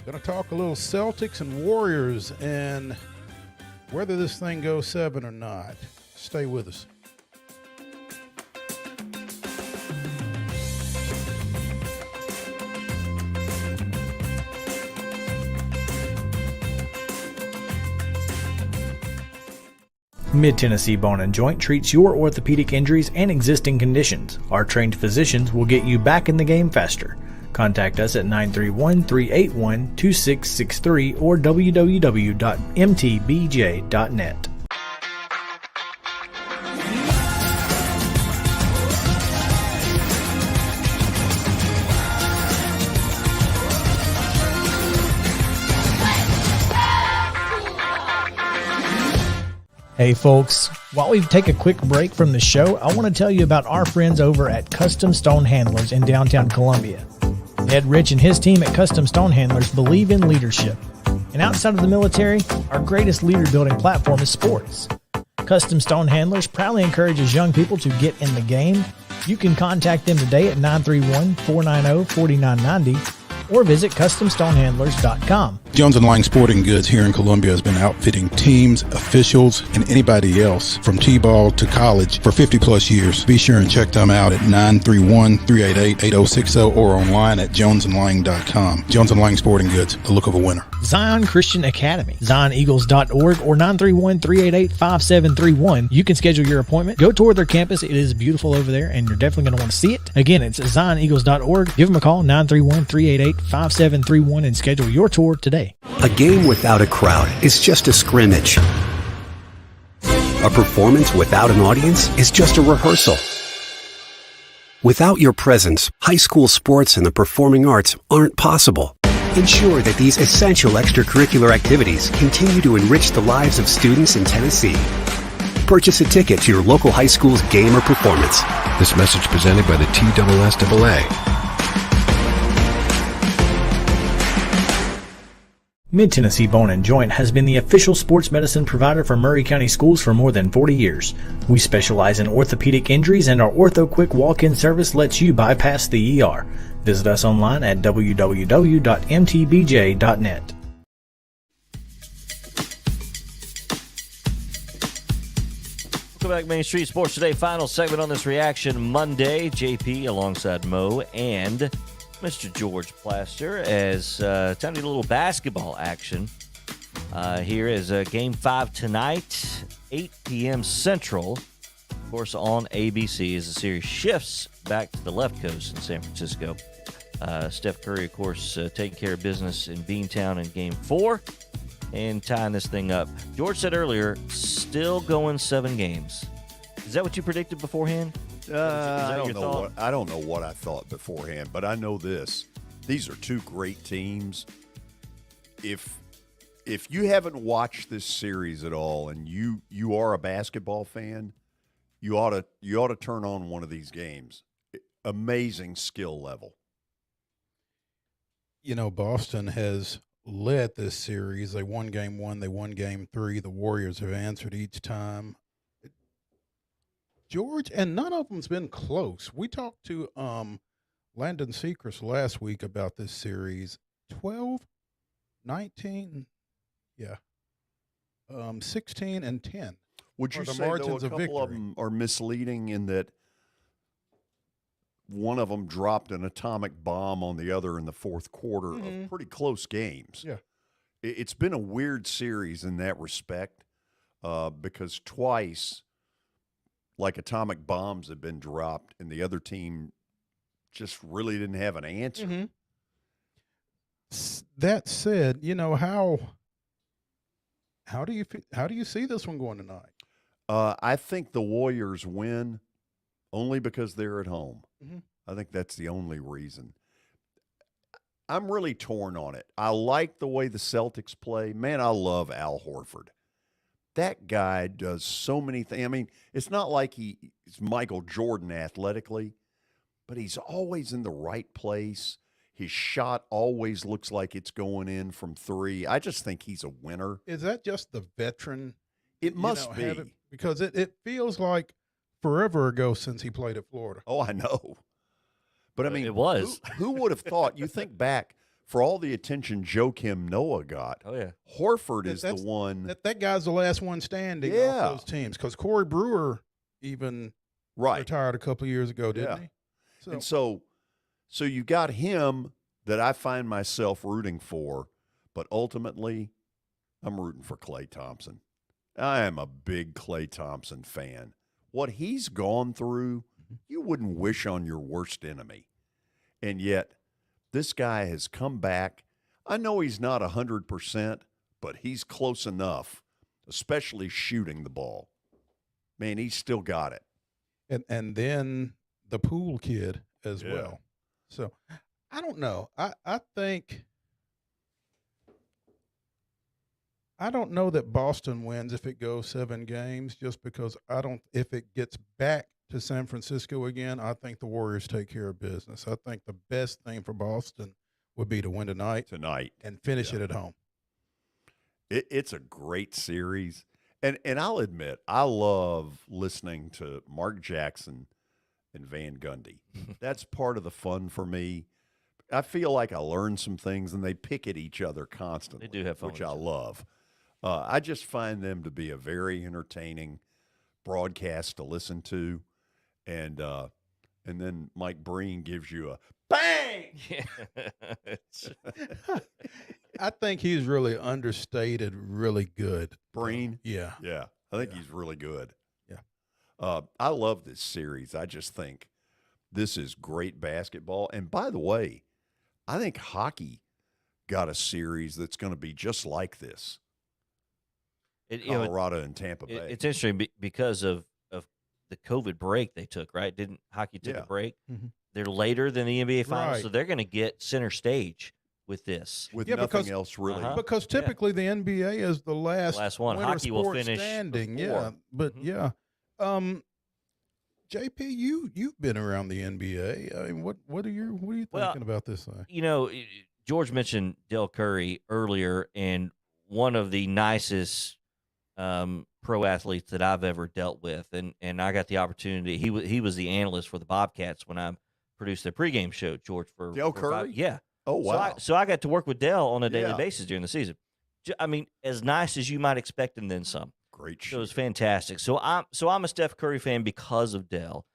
going to talk a little Celtics and Warriors and whether this thing goes 7 or not. Stay with us. Mid-Tennessee Bone and Joint treats your orthopedic injuries and existing conditions. Our trained physicians will get you back in the game faster. Contact us at 931-381-2663 or www.mtbj.net. Hey folks, while we take a quick break from the show, I want to tell you about our friends over at Custom Stone Handlers in downtown Columbia. Ed Rich and his team at Custom Stone Handlers believe in leadership. And outside of the military, our greatest leader building platform is sports. Custom Stone Handlers proudly encourages young people to get in the game. You can contact them today at 931-490-4990 or visit CustomStonehandlers.com. Jones & Lang Sporting Goods here in Columbia has been outfitting teams, officials, and anybody else from T-ball to college for 50-plus years. Be sure and check them out at 931-388-8060 or online at jonesandlang.com. Jones & Lang Sporting Goods, the look of a winner. Zion Christian Academy, ZionEagles.org or 931-388-5731. You can schedule your appointment. Go tour their campus. It is beautiful over there, and you're definitely going to want to see it. Again, it's ZionEagles.org. Give them a call, 931-388-5731, and schedule your tour today. A game without a crowd is just a scrimmage. A performance without an audience is just a rehearsal. Without your presence, high school sports and the performing arts aren't possible. Ensure that these essential extracurricular activities continue to enrich the lives of students in Tennessee. Purchase a ticket to your local high school's game or performance. This message presented by the TSSAA. Mid-Tennessee Bone & Joint has been the official sports medicine provider for Maury County Schools for more than 40 years. We specialize in orthopedic injuries, and our Ortho Quick walk-in service lets you bypass the ER. Visit us online at www.mtbj.net. Welcome back, Main Street Sports Today. Final segment on this Reaction Monday. JP alongside Mo and Mr. George Plaster as time to get a little basketball action. Here is Game 5 tonight, 8 p.m. Central. Of course, on ABC as the series shifts back to the left coast in San Francisco. Steph Curry, of course, taking care of business in Beantown in Game 4 and tying this thing up. George said earlier, still going 7 games. Is that what you predicted beforehand? I don't know what I thought beforehand, but I know this: these are two great teams. If you haven't watched this series at all, and you are a basketball fan, you ought to turn on one of these games. Amazing skill level. You know, Boston has led this series. They won Game 1, they won Game 3. The Warriors have answered each time. George, and none of them's been close. We talked to Landon Sechrest last week about this series. 12, 19, 16 and 10. Would you say, though, a couple of them are misleading in that one of them dropped an atomic bomb on the other in the fourth quarter of pretty close games? Yeah. It's been a weird series in that respect because twice, like atomic bombs have been dropped, and the other team just really didn't have an answer. Mm-hmm. That said, you know, how do you see this one going tonight? I think the Warriors win only because they're at home. Mm-hmm. I think that's the only reason. I'm really torn on it. I like the way the Celtics play. Man, I love Al Horford. That guy does so many things. I mean, it's not like he's Michael Jordan athletically, but he's always in the right place. His shot always looks like it's going in from 3. I just think he's a winner. Is that just the veteran? It must be. Because it feels like forever ago since he played at Florida. Oh, I know. But, I mean, it was. Who would have thought? You think back, for all the attention Joakim Noah got, oh yeah, Horford is the one. That guy's the last one standing off those teams because Corey Brewer even retired a couple of years ago, didn't he? And so you got him that I find myself rooting for, but ultimately I'm rooting for Klay Thompson. I am a big Klay Thompson fan. What he's gone through, you wouldn't wish on your worst enemy. And yet, this guy has come back. I know he's not 100%, but he's close enough, especially shooting the ball. Man, he's still got it. And then the Poole kid as well. So, I don't know. I think I don't know that Boston wins if it goes 7 games, just because I don't. If it gets back to San Francisco again, I think the Warriors take care of business. I think the best thing for Boston would be to win tonight and finish it at home. It's a great series. And I'll admit, I love listening to Mark Jackson and Van Gundy. That's part of the fun for me. I feel like I learn some things, and they pick at each other constantly. They do have fun, which I love. I just find them to be a very entertaining broadcast to listen to, and then Mike Breen gives you a bang. I think he's really understated, really good. Breen, yeah. I think he's really good. Yeah, I love this series. I just think this is great basketball. And by the way, I think hockey got a series that's going to be just like this. Colorado and Tampa Bay. It's interesting because of the COVID break they took, right? Didn't hockey take a break? Mm-hmm. They're later than the NBA Finals, Right. so they're going to get center stage with this. With nothing else really. Because typically the NBA is the last one. winter Hockey will sport finish standing. before. Yeah, but JP, you've been around the NBA. I mean, what are you thinking about this thing? You know, George mentioned Del Curry earlier, and one of the nicest pro athletes that I've ever dealt with, and I got the opportunity. He was the analyst for the Bobcats when I produced their pregame show. George for Del for Curry. yeah. Oh wow. So I got to work with Del on a daily Yeah. basis during the season. I mean, as nice as you might expect, and then some. Great So show. it was fantastic. So I'm a Steph Curry fan because of Dell,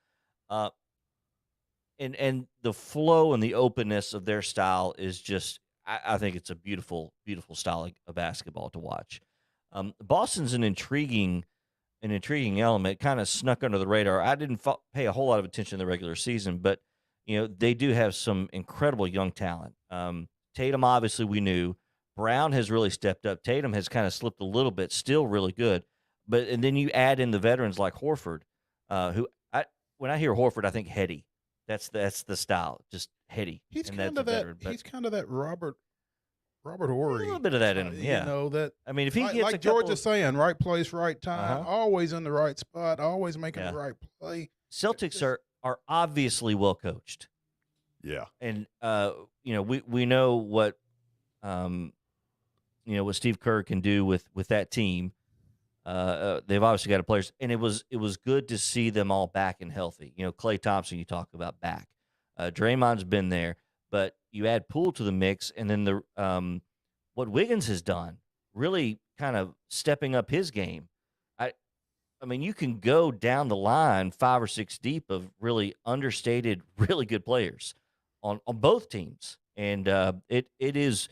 and the flow and the openness of their style is just I think it's a beautiful style of basketball to watch. Boston's an intriguing element, kind of snuck under the radar. I didn't pay a whole lot of attention in the regular season, but they do have some incredible young talent. Tatum, obviously, we knew. Brown has really stepped up. Tatum has kind of slipped a little bit, still really good. And then you add in the veterans like Horford, when I hear Horford, I think heady. That's the style, just heady. He's and kind that's of a that. veteran, but He's kind of that Robert Horry. a little bit of that in him. Yeah, You know that. I mean, if he like, gets like a George couple is saying, right place, right time, Uh-huh. always in the right spot, always making Yeah. the right play. Celtics are obviously well coached. Yeah. And we know what what Steve Kerr can do with that team. They've obviously got players, and it was good to see them all back and healthy. Klay Thompson, you talk about back. Draymond's been there, but you add Poole to the mix, and then what Wiggins has done, really kind of stepping up his game. I mean, you can go down the line 5 or 6 deep of really understated, really good players on both teams, and it is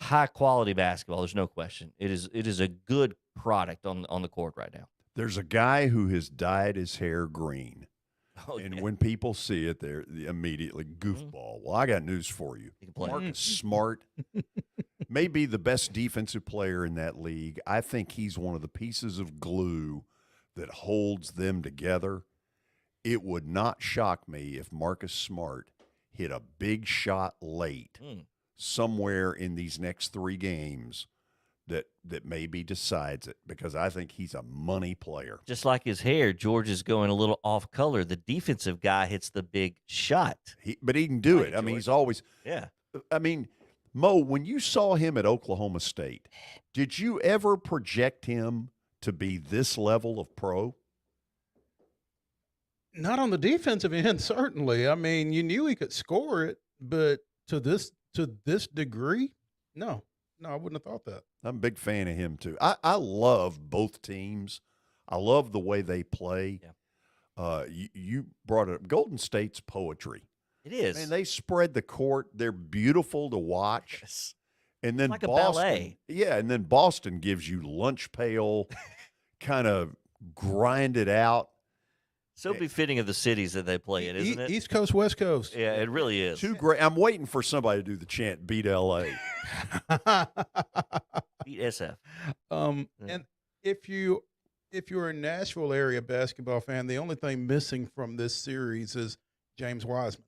high quality basketball. There's no question. It is a good product on the court right now. There's a guy who has dyed his hair green. Oh, And yeah. when people see it, they're immediately goofball. Well, I got news for you. He can play. Marcus Smart may be the best defensive player in that league. I think he's one of the pieces of glue that holds them together. It would not shock me if Marcus Smart hit a big shot late somewhere in these next 3 games that maybe decides it, because I think he's a money player. Just like his hair, George is going a little off color. The defensive guy hits the big shot. But he can do Right, it. I mean, George. he's always – Yeah. I mean, Mo, when you saw him at Oklahoma State, did you ever project him to be this level of pro? Not on the defensive end, certainly. I mean, you knew he could score it, but to this degree, no, I wouldn't have thought that. I'm a big fan of him too. I love both teams. I love the way they play. Yeah. You brought it up. Golden State's poetry. It is. Man, they spread the court. They're beautiful to watch. Yes. And then Like a Boston, ballet. yeah, and then Boston gives you lunch pail, kind of grind it out. So befitting of the cities that they play in, isn't it? East Coast, West Coast. Yeah, it really is. Too great. I'm waiting for somebody to do the chant, beat LA. Beat SF. And if you're a Nashville area basketball fan, the only thing missing from this series is James Wiseman.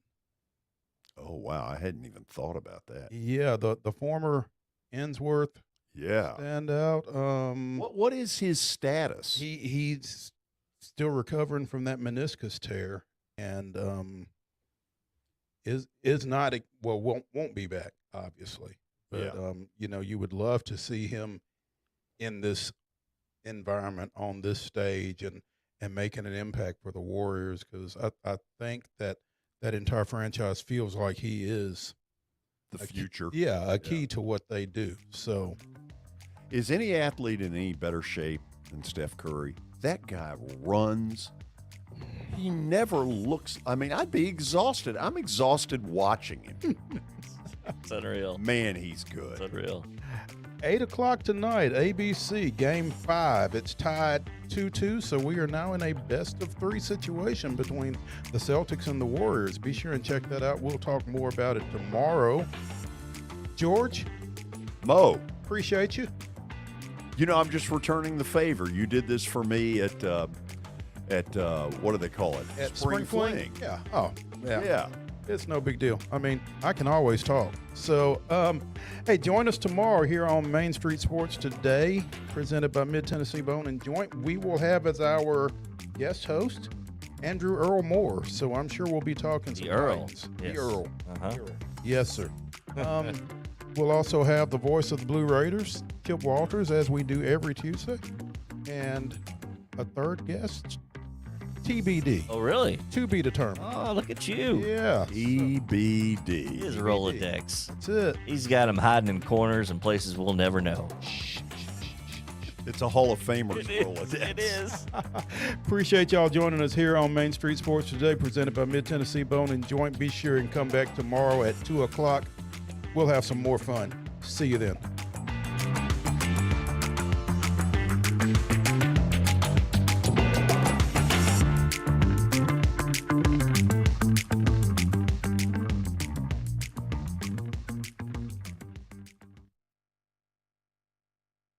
Oh, wow. I hadn't even thought about that. Yeah, the former Ensworth Yeah. stand out. What is his status? He's still recovering from that meniscus tear, and is not won't be back, obviously. But you would love to see him in this environment on this stage and making an impact for the Warriors, because I think that entire franchise feels like he is the future. A key to what they do. So, is any athlete in any better shape than Steph Curry? That guy runs. He never looks. I mean, I'd be exhausted. I'm exhausted watching him. It's unreal. Man, he's good. It's unreal. 8 o'clock tonight, ABC, Game 5. It's tied 2-2, so we are now in a best-of-3 situation between the Celtics and the Warriors. Be sure and check that out. We'll talk more about it tomorrow. George? Mo. Appreciate you. You know, I'm just returning the favor. You did this for me at what do they call it? At Spring Fling. Yeah. Oh, yeah. Yeah. It's no big deal. I mean, I can always talk. So, hey, join us tomorrow here on Main Street Sports Today, presented by Mid-Tennessee Bone and Joint. We will have as our guest host Andrew Earl Moore. So I'm sure we'll be talking some Earl. Titans. Yes. The Earl. Uh-huh. Yes, sir. We'll also have the voice of the Blue Raiders, Kip Walters, as we do every Tuesday. And a third guest, TBD. Oh, really? To be determined. Oh, look at you. Yeah. TBD. His Rolodex. That's it. He's got him hiding in corners and places we'll never know. It's a Hall of Famer's Rolodex. It is. Appreciate y'all joining us here on Main Street Sports Today, presented by Mid-Tennessee Bone and Joint. Be sure and come back tomorrow at 2 o'clock. We'll have some more fun. See you then.